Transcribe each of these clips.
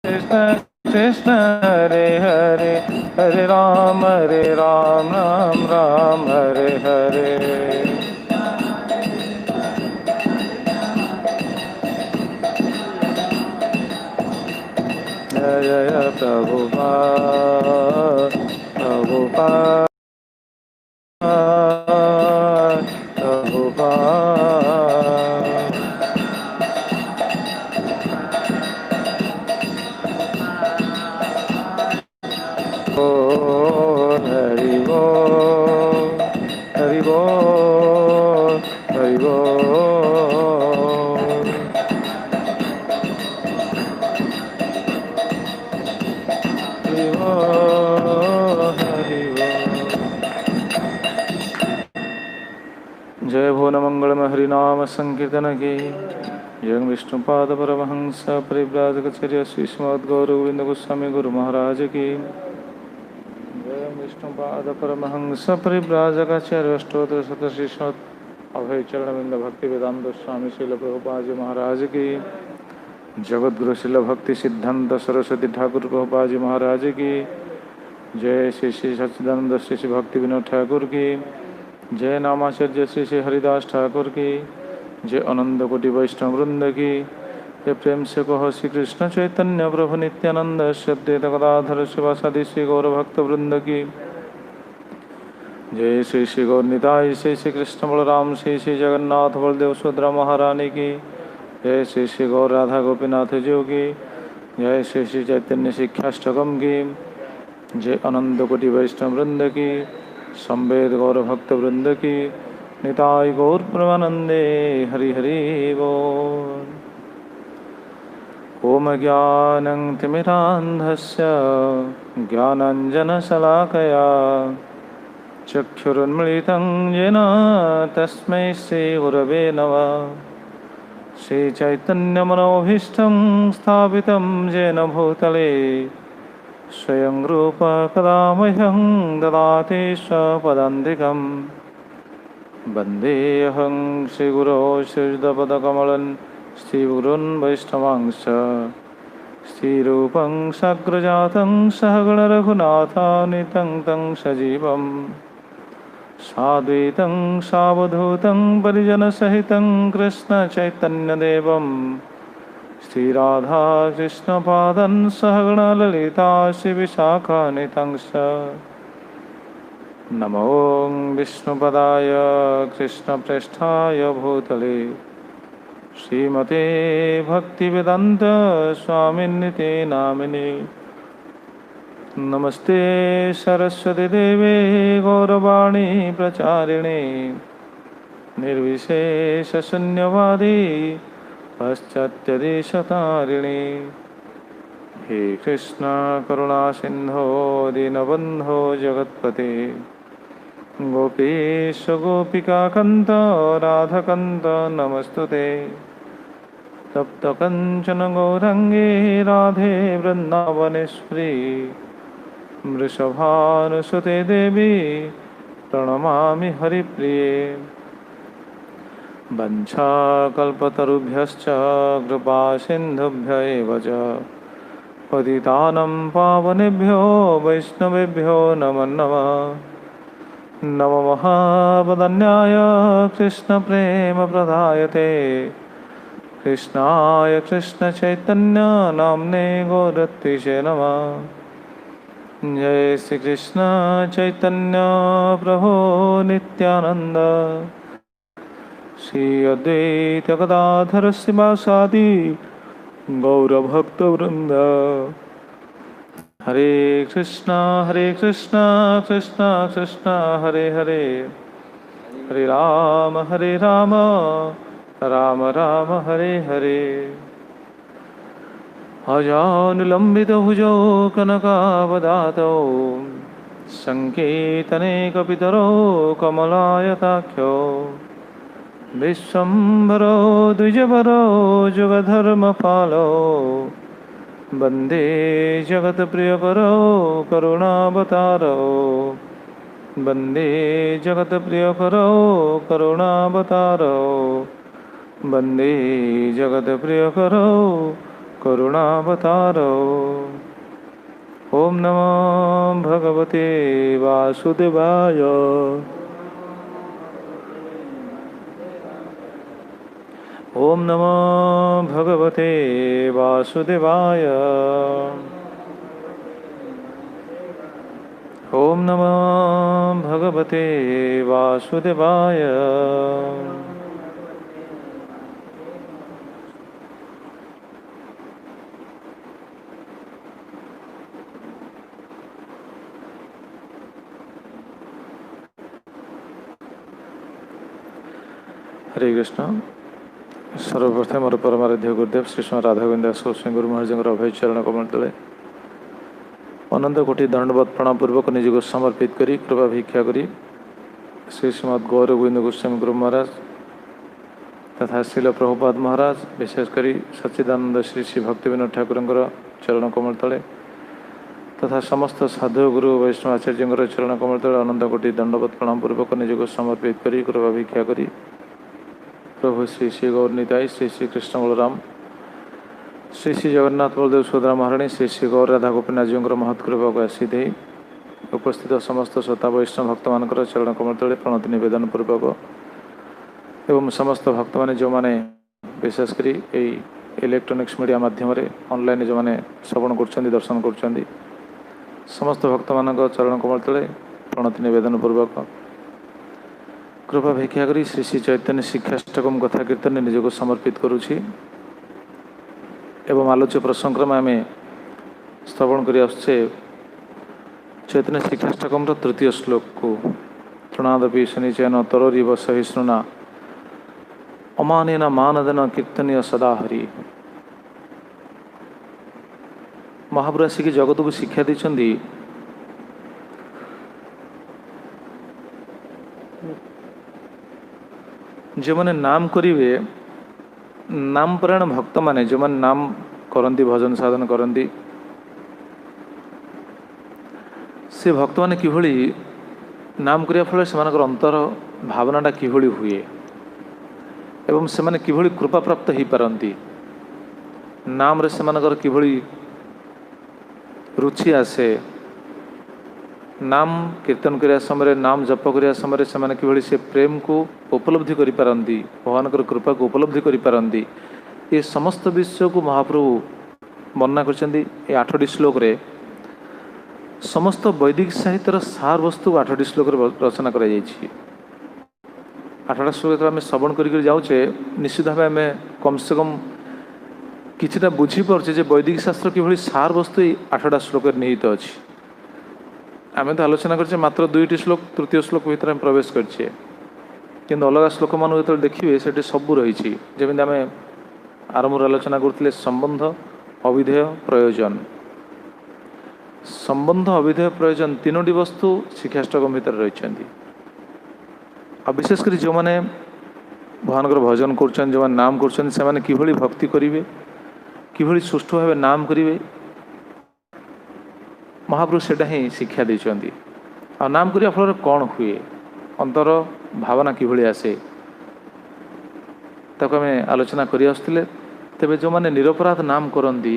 कृष्ण कृष्ण हरे हरे, हरे राम राम राम हरे हरे। जय जय प्रभुपाद प्रभुपाद प्रभुपाद। बोल हरि बोल, हरि बोल, हरि बोल। हरि बोल, हरि बोल। जय भुवन मंगलम हरिनाम संकीर्तन की जय। विष्णुपाद परमहंस परिव्राजकचर्य श्री श्रीमद् गौरगोविंद गोस्वामी गुरु महाराज की जय। विष्णुपाद परमहंस परिव्राजकाचार्य अष्टोत्तर शतश्री अभय चरणविंद भक्ति वेदांत स्वामी श्रील प्रभुपाद जी महाराज की। जगतगुरु श्रील भक्ति सिद्धांत सरस्वती ठाकुर प्रभुपाद जी महाराज की जय। श्री श्री सच्चिदानंद श्री श्री भक्ति विनोद ठाकुर की जय। नामाचार्य श्री श्री हरिदास ठाकुर की जय। अनंत कोटि वैष्णव वृंद की जय। प्रेम से कहो श्री कृष्ण चैतन्य प्रभु नित्यानंद श्रद्धेत गदाधर शिवासादि श्री गौर भक्त वृंद की जय। श्री श्री गौर निताय श्री श्री कृष्ण बलराम श्री श्री जगन्नाथ बलदेव सुभद्रा महारानी की जय। श्री श्री गौर राधा गोपीनाथ जी की जय। श्री श्री चैतन्य शिक्षाष्टकम की जय। अनंत कोटि वैष्णव वृंद की संवेद गौर भक्त वृंद की निताय गौर प्रेमानंदे हरि हरि बोल। ओम ज्ञानं तिमिरान्धस्य ज्ञानाञ्जनशलाकया चक्षुरुन्मिलितं येन तस्मै श्रीगुरवे नमः। श्रीचैतन्यमनोभीष्टं स्थापितं येन भूतले स्वयं रूप कदा मह्यं ददाति स्वपदान्तिकं। वन्देऽहं श्रीगुरो श्रीयुतपदकमलं श्रीगुरून् वैष्णवांश्च श्रीरूपं साग्रजातं सहगणरघुनाथान्वितं तं सजीवं साद्वैतं सावधूतं परिजनसहितं कृष्णचैतन्यदेवं श्रीराधा कृष्णपादं सहगणा ललिता श्रीविशाखान्वितंश्च। नमो विष्णुपदाय कृष्णप्रेष्ठाय भूतले श्रीमते भक्तिवेदांत स्वामिन्निते नामिने। नमस्ते सरस्वती देवे गौरवाणी प्रचारिणे निर्विशेषशून्यवादी पाश्चात्यदेशतारिणे। हे कृष्ण करुणा सिंधो दीनबंधो जगत्पते गोपेश गोपिकाकन्त राधाकन्त नमस्तुते। तप्त कंचन गौरंगे राधे वृंदावनेश्वरी वृषभानुसुते देवी प्रणमामि हरिप्रिये। वंशाकल्पतरुभ्यश्च कृपा सिन्धुभ्य एव च पतितानं पावनेभ्यो वैष्णवेभ्यो नमो नमः। नमो महावदन्याय कृष्णप्रेमप्रदायते कृष्णाय कृष्णचैतन्य नाम्ने गौरत्विषे नमः। जय श्री कृष्ण चैतन्य प्रभु नित्यानंद श्री अद्वैत गदाधर शिवासादि गौरभक्तवृंद। हरे कृष्णा कृष्णा कृष्णा हरे हरे, हरे राम राम राम हरे हरे। अजानुलम्बितभुजौ कनकावदातौ सङ्केतने कपितरौ कमलायताख्यौ विश्वम्भरो द्विजवरो जुगधर्मपालौ वन्दे जगत्प्रियकरौ करुणावतारौ वन्दे जगत्प्रियकरौ करुणावतारौ वन्दे जगत्प्रियकरौ करुणावतारो। ओम नमो भगवते वासुदेवाय। ओम नमो भगवते वासुदेवाय। ओम नमो भगवते वासुदेवाय। हरे कृष्ण। सर्वप्रथम मोर परमाराध्य गुरुदेव श्री श्री राधागोविंद दास गोस्वामी गुरु महाराज अभय चरण कमल तले अनंत कोटि दंडवत प्रणाम पूर्वक निज को समर्पित करी कृपा भिक्षा करी श्री श्रीमद गौर गोविंद गोस्वामी गुरु महाराज तथा श्रील प्रभुपाद महाराज विशेषकर सच्चिदानंद श्री श्री भक्ति विनोद ठाकुर चरण कमल तले तथा समस्त साधु गुरु वैष्णव आचार्य चरण कमल तले अनंत कोटि दंडवत प्रणाम पूर्वक निज को समर्पित करी कृपा भिक्षा करी प्रभु श्री श्री गौर निताई श्री श्री कृष्ण बलराम श्री श्री जगन्नाथ बलदेव सुभद्रा महाराणी श्री श्री गौर राधा गोपीनाथ जी महत्कृपा को आसी दे उपस्थित समस्त श्रोता वैष्णव भक्त मान चरण कमल तले प्रणति निवेदन पूर्वक एवं समस्त भक्त मैंने जो मैंने विशेषकर इलेक्ट्रोनिक्स मीडिया माध्यम ऑनलाइन जो मैंने श्रवण कर दर्शन कर समस्त भक्त मान चरण कमल तले प्रणति निवेदन पूर्वक कृपा भिक्षा करी श्री श्री चैतन्य शिक्षाष्टकम कथा कीर्तन निजको समर्पित करुछि एवं आलोच्य प्रसंग में आम श्रवण कर आसुचे चैतन्य शिक्षाष्टकम तृतीय श्लोक को तृणादपि शनिचयन तरोरिव सहिष्णुना अमानेन मानदेन कीर्तनीय सदा हरि। महाप्रभु आसिक जगत को शिक्षा देछन्ति जो मैंने नाम करेंगे नाम परायण भक्त माने जो मैंने नाम करती भजन साधन करती से भक्त माने किभली नाम करिया फल से अंतर भावनाटा किभली हुए एवं से माने किभली कृपा प्राप्त हो पारती नाम रे से किभली रुचि आसे नाम कीर्तन करिया समय नाम जप करिया समय से किभली से प्रेम को उपलब्धि करि पारंती भगवान कृपा को उपलब्धि करि पारंती ये समस्त विषय को महाप्रभु वर्णना करछन्ती। 8टी श्लोक रे समस्त वैदिक साहित्यर सार वस्तु 8टी श्लोक रे रचना करा जायछि। 8टा श्लोक आम श्रवण करी जाऊे निश्चित भाव आम कम से कम किछिटा बुझी पारे जे वैदिक शास्त्र किभली सार वस्तु 8टा श्लोक निहित अच्छी। आम तो आलोचना करछे मात्र 2टी श्लोक तृतीय श्लोक भीतर आम प्रवेश करछे किंतु अलग श्लोक मान जो देखिए से सबू रही जमी आम आरंभ आलोचना करते संबंध अविधेय प्रयोजन संबंध अविधेय प्रयोजन 3टी वस्तु शिक्षाष्टकम भीतर रही। विशेषकर जो मैंने भगवान भजन कर जो नाम कर किभली भक्ति करेंगे किभली सुष्ठु भाव नाम करेंगे महाप्रभु सेटा ही शिक्षा देते आ नाम करिया फल कौन हुए अंतर भावना किभली आसे ताको आम आलोचना करि आसुथिले। तेबे जो माने निरपराध नाम करंती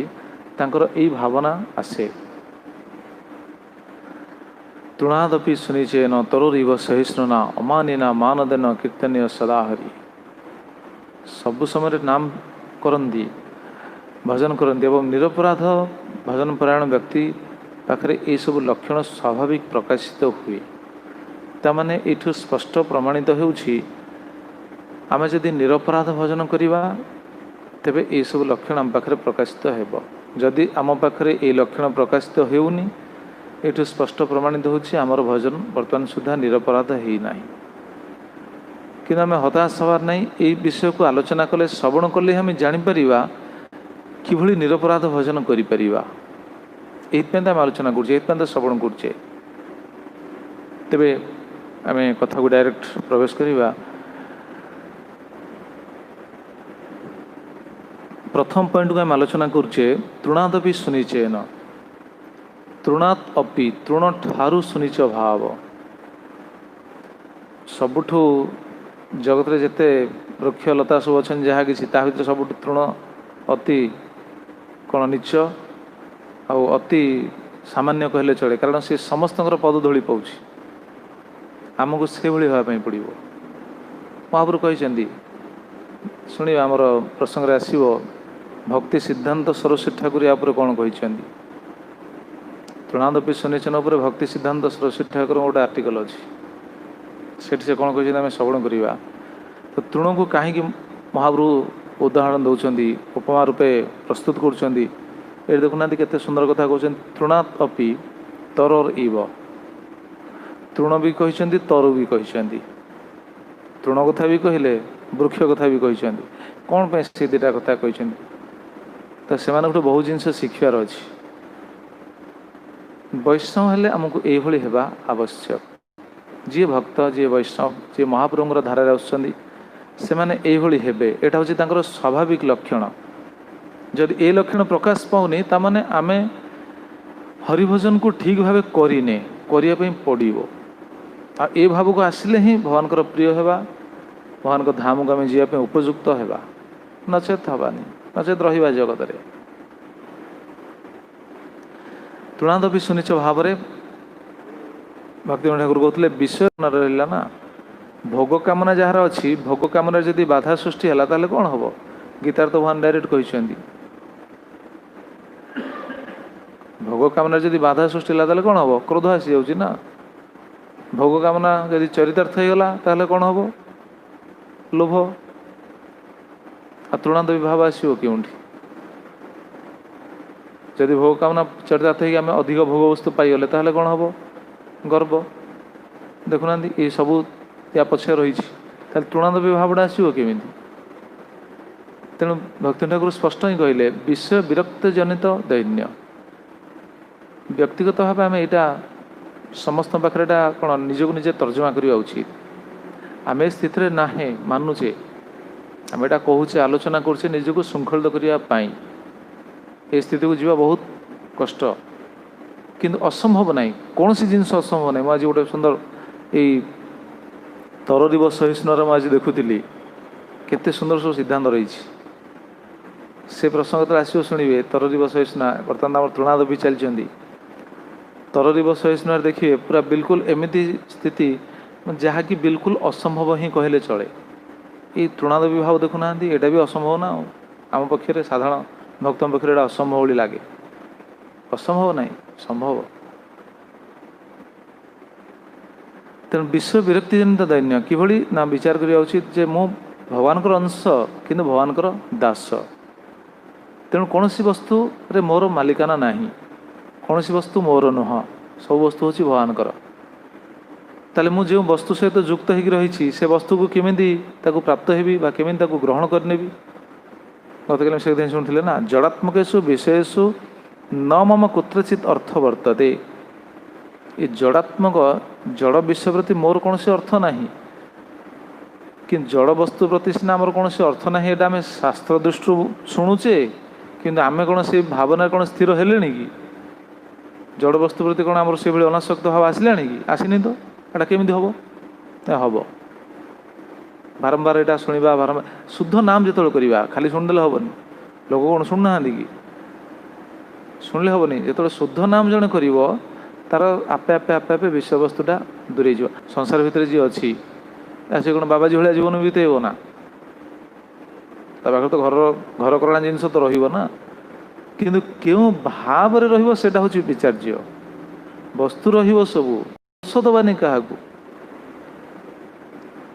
तांकर एई भावना आसे। तृणादपि सुनिचेन तरोरिव सहिष्णुना अमानेना मानदेन कीर्तनीय सदा हरि। सब समय नाम करंती भजन करंती एवं निरपराध भजन परायण व्यक्ति पाखरे ये सब लक्षण स्वाभाविक प्रकाशित हुए तामाने एठु स्पष्ट प्रमाणित होउछि आम जदि निरपराध भजन करिबा तेबे ये सब लक्षण आम पाखरे प्रकाशित हेबो। जदि आम पाखरे ये लक्षण प्रकाशित हेउनी एठु स्पष्ट प्रमाणित होउछि आमर भजन वर्तमान सुधा निरपराध हेई नाही। किंतु आम हताश हबार नहीं ये विषय को आलोचना कले श्रवण कले आम जानिपरिबा किभली निरपराध भजन करिपरिबा एइथपे आम आलोचना कर श्रवण करुचे। तेबे आम कथा को डायरेक्ट प्रवेश करिबा। प्रथम पॉइंट को आम आलोचना करुचे तृणादपि सुनिचेन। तृणात् अपि तृण ठारू सुनिच भाव सबुठु जगत रे जेते वृक्ष लता सब अच्छन जहाँ किसी ता भीतर सबुठु तृण अति कौन नीच आउ अति सामान्य कहले चले, कारण सी समस्त पद धूली पाँच आमको से भाई हाँपाई पड़ो। महाप्रभु कहते शुणा आमर प्रसंग आसो भक्ति सिद्धांत सरस्वती ठाकुर या कौन कहते तृणादपि सुनिचन उपर भक्ति सिद्धांत सरस्वती ठाकुर गोटे आर्टिकल अच्छी से कौन कहते आम श्रवण करवा। तो तृण को कहीं महाप्रभु उदाहरण दौरान उपमा रूपे प्रस्तुत कर देखुना केते सुंदर कथा कहते तृणात् अपि तरर इव। तृण भी कहते तरु भी कहते, तृण कथा भी कहले वृक्ष कथा भी कहते। कौन पे से दुटा कथा कहते तो से बहुत जिनस शिक्षार अच्छी। वैष्णव हेले आमको यही हेबा आवश्यक। जी भक्त जी वैष्णव जी महाप्रभुर धारा आसुँच से मैंने यही हेबे, यहाँ हूँ स्वाभाविक लक्षण। जदि ए लक्षण प्रकाश पाऊनी तामाने आमे हरिभजन को ठीक भाव करें करने पड़ो। आ ए भाव को आसिले ही भगवान प्रिय हेबा, भगवान धाम को आम जावाई उपयुक्त हेबा, नचेत हबानी, नचेत रहिबा जगत रे। तृणादपि सुनिच भाव में भक्ति ठाकुर कहते विषय न रहा ना, भोग कामना जार अच्छी भोग कामना जदि बाधा सृष्टि है ताले कौन हम। गीतार तो भगवान डायरेक्ट कहते भोग कामना जदि बाधा सृष्टि है ताले कौन हम, क्रोध आसी जाऊँ ना। भोग कामना जदि चरितार्थ होगला ताले कौन हम, लोभ। आ तृणादपि भाव आसो क्योंठी जदि भोग कामना चरितार्थ हो आम अधिक भोग वस्तु पाईगले ताहले कौन हम, गर्व। देखुना ये सबू या पछे रही तृणादपि भावटा आसो केमी। तेणु भक्ति ठाकुर स्पष्ट ही कहले विषय विरक्त जनित दैन्य। व्यक्तिगत भाव आम यहाँ समस्त पाखे कौन निजक निजे तर्जमा करवा उचित। आम स्थित ना मानुचे आम यहाँ कहूचे आलोचना करुचे निजक श्रृंखलित करने। ये स्थिति को जीवा बहुत कष्ट, किंतु असंभव नहीं, कौन सी जिनस असंभव नहीं। मुझे गोटे सुंदर यही तररीव सहिष्णुर मुझे देखुली केते सुंदर सब सिद्धांत रही से प्रसंग तो आसो शुणे। तररीव सहिष्णु बर्तमान आम तृणादपि चलती तररीव सहिष्णु देखिए पूरा बिल्कुल एमती स्थिति जहाँकि बिल्कुल असंभव ही कहले चले। ये तृणादपि भाव देखुना यहाँ भी असंभव ना आम पक्षे साधारण भक्त पक्षे असंभव लगे। असंभव नहीं संभव। तेणु विश्व विरक्ति जनित दैन्य किभली ना विचार करिया उचित जे मु भगवान अंश किंतु भगवान दास। तेणु कौन सी वस्तु रे मोर मालिकाना नहीं, कौन सी वस्तु मोर नुह, सब वस्तु हूँ भगवान। ताले मु जो वस्तु सहित युक्त हो रही से वस्तु को केमिति ताकू प्राप्त हेबी बा केमिति ताकू ग्रहण करनेबी। गतकाल से शुणुले ना जड़ात्मकेशु विषयसु न मम कुत्रचित अर्थ वर्तते। ये जड़ात्मक जड़ विषय प्रति मोर कौन से अर्थ नहीं, कि जड़ वस्तु प्रति सीना आमर कौन से अर्थ ना। यहाँ आम शास्त्र दृष्टि शुणुचे किंतु आम कौन से भावना कौन स्थिर हेले कि जड़ वस्तु प्रति कौन आमर से अनासक्त भाव आसला कि आसनी। तो यहाँ केमी हम हम बारंबार यहाँ शुणा बारंबार शुद्ध नाम जो करवा खाली शुणिदेले हेनी। लोक कौन शुणुना कि शुणिले हेनी जो शुद्ध नाम जड़े कर तार आपे आपे आपे आपे विषय वस्तुटा दूरे जा। संसार भितर जी अच्छी से कौन बाबाजी भाया जीवन बीतेब ना, पाखे तो घर घर करणा जिनस तो रहा, किंतु क्यों भाव रहा हूँ विचार्य। वस्तु रबू दबानी क्या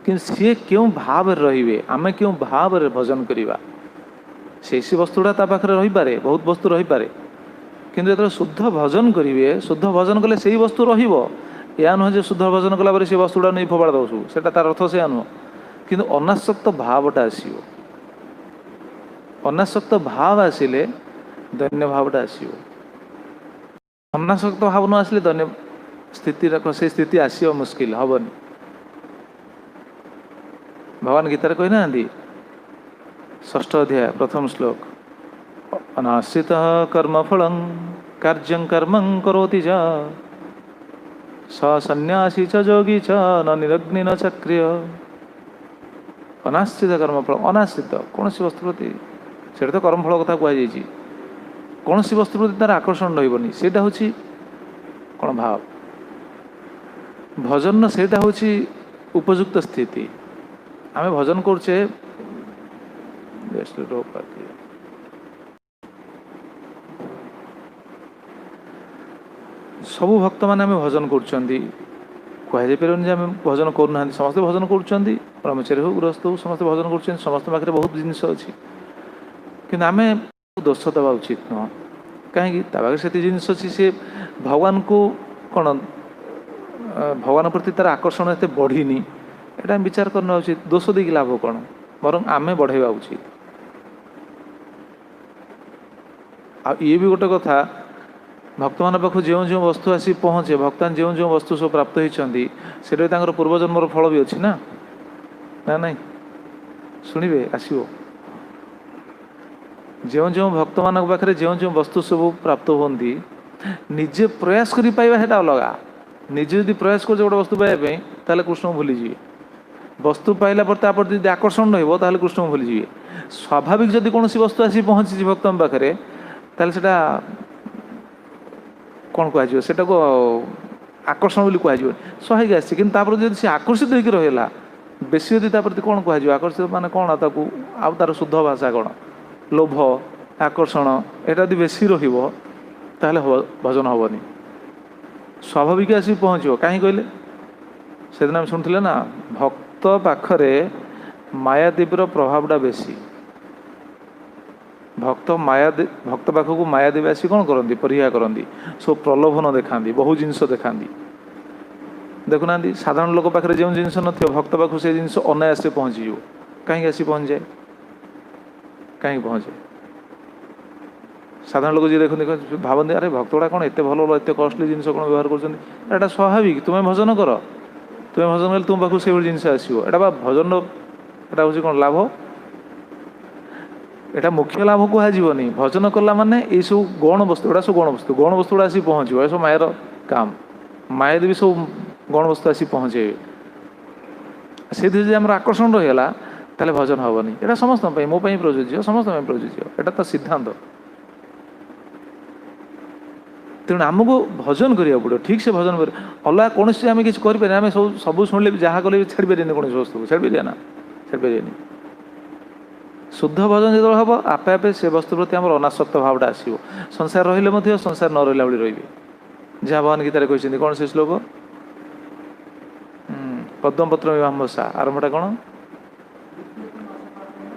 कि सी क्यों भाव रे आम क्यों भाव भजन करवा से वस्तुटा पाखे रही पारे, बहुत वस्तु रही पारे, किंतु जो शुद्ध भजन करेंगे शुद्ध भजन कले से वस्तु या नुह जो शुद्ध भजन कला से वस्तुटा नहीं फोपाड़ दो सब से अर्थ से नुह, किंतु अनासक्त भावटा आसो। अनासक्त भाव आसिले दैन्य भावटा आसो। अनासक्त भाव न आसिले दैन्य स्थिति से स्थिति आसो मुस्किल हेनी। भगवान गीतार कहना 6ठ अध्याय प्रथम श्लोक अनाश्रित कर्मफल कार्यं कर्म करोति च स सन्यासी च योगी च न निरग्नि न चक्रिय। अनाश्रित कर्मफल, अनाश्रित कौन सी वस्तु प्रति से तो कर्मफल कथा कहुई कौन सी वस्तु प्रति तार आकर्षण रही सेटा हूँ कौन भाव भजन सेटा हूँ उपयुक्त स्थिति आम भजन करुचे सबु भक्त मैंने भजन करें भजन करूना समस्त भजन कर ब्रह्मचारी हो गृहस्थ हो समस्त भजन कर समस्त पाखे बहुत जिनस अच्छी कि आम दोष दवा उचित नुह कहीं पाखे से जिनस अच्छी सी भगवान को कौन भगवान प्रति तार आकर्षण एत बढ़ीनी यहाँ विचार करना उचित दोष देकी लाभ कौन बर आम बढ़ावा उचित ये भी गोटे कथा भक्त मान पाख जो जो वस्तु आसी पहुँचे भक्तान जो जो वस्तु सब प्राप्त होती से पूर्वजन्मर फल भी अच्छी ना ना नहीं शुणवे आसो जो जो भक्त मान पाखे जो जो वस्तु सब प्राप्त होती निजे प्रयास कर पाइबा है अलग निजे यदि प्रयास कर गोटे वस्तु पाइबा ताले कृष्ण को भूलीजी वस्तु पाइला पर यदि आकर्षण रहा कृष्ण को भूलीजी स्वाभाविक जदि कौन वस्तु आसी पहुँची भक्त पाखे ताले सेटा कौन कह सेटा को आकर्षण बोली कह स्वाभाविक आसी कि जब से आकर्षित होकर रहा बेसी यदि प्रति कौन कह आकर्षित मान कौन आउ तार शुद्ध भाषा कौन लोभ आकर्षण यहाँ यदि बेसी रहा भजन हेनी स्वाभाविक आसी पहुँच कहीं कहले से दिन आम शुणुले ना भक्त पाखरे मायादेवीर प्रभावटा बेसी भक्त पाखक मायादेवी आसी कौन करती परीक्षा करती सब प्रलोभन देखा बहु जिनस देखा देखुना साधारण लोक पाखे जो जिनस न भक्त पाखु से जिनस अनायास पहुँची कहीं आसी पहुँच जाए कहीं पहुँचे साधारण लोक जी देखते भावती अरे भक्त गुड़ा कौन एत भल एत कस्टली जिन कौन व्यवहार कर स्वाभाविक तुम्हें भजन कर तुम्हें भजन कले तुम पाखु से जिनस आसो एटा भजन एटा हूँ कौन लाभ एटा मुख्य लाभ कहनी भजन कला माने ये सब गौण वस्तु एटा सब गौण वस्तु गुड़ा आसी पहुँचो ये सब मायर काम माया देवी सब गौण वस्तु आसी पहुँचे से आम आकर्षण रहीगला ताले भजन हेनी एटा समस्त मो प्रयोज्य समस्त प्रयोज्य एटा तो सिद्धांत तेणु आमको भजन करा पड़ो ठीक से भजन कर अलग कौन से आम किसी करें आम सब शुणिले जहाँ कले भी छाड़ी पारे कौन वस्तु छाड़ी पारे ना छाड़ी पारे शुद्ध भजन जो हम आपे आपे से वस्तु प्रति आम अनासक्त भावटा आसो संसार रही संसार न रहा भाई रही जहाँ भगवान गीतार कहते कौन से श्लोक पद्मपत्र मीमांसा आरंभटा कौन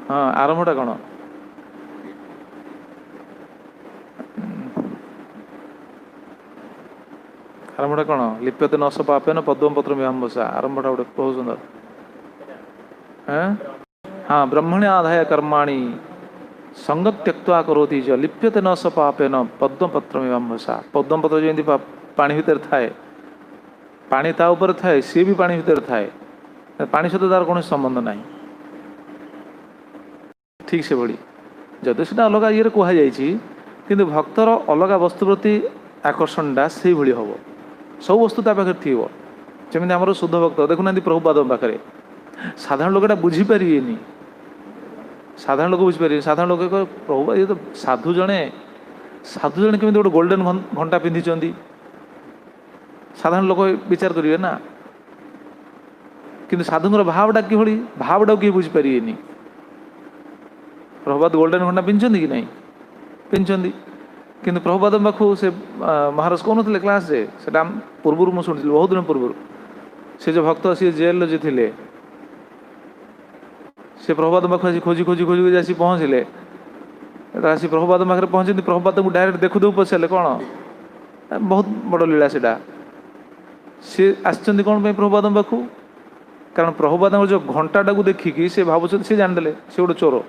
हाँ आरंभटा कौन आरंभटा कौन लिप्यते न स पापेन पद्मपत्र मीमांसा आरंभटा गोटे बहुत सुंदर हाँ ब्रह्मणे आधाय कर्माणि संग त्यक्त्वा करोति च लिप्यते न स पापेन पद्मपत्र मीमांसा पद्मपत्र जमी पानी भितर थाए पानी ता ऊपर थाए सी भी पानी भितर थाए पानी सहित तार कौन संबंध ना ठीक से भली जदि से अलग ये कहुई कि भक्तर अलग वस्तु प्रति आकर्षणटा से भाई हम सब वस्तु ता पाखे थी जमी आम शुद्ध भक्त देखुना प्रभुपाद पाखे साधारण लोक बुझीपारे साधारण लोक बुझीपारे साधारण लोक प्रभु ये तो साधु जड़े केमी गोटे गोल्डन घंटा पिंधि साधारण लोक विचार करेंगे ना कि साधुर भावटा कि भावटा किए बुझीपारे प्रभुपाद गोल्डन घंटा पिंधि कि नहीं पिंधि किंतु प्रभुपाद पाखु से महाराज कहते क्लास से पूर्व मुझे शुणी बहुत दिन पूर्व से जो भक्त सी जेल जी थे से प्रभुपाद पाखु आसी खोजी खोजी खोजी आसी पहुँचले आसी प्रभुपाद पाखे पहुँचती प्रभुपाद को डायरेक्ट देखु देखु पचारे कौन बहुत बड़ लीला से सी आसुँच कौन प्रभुपाद पाखु कारण प्रभुपाद जो घंटाटा को देखिकी से भावुँ सी जाणिदे से गोटे चोर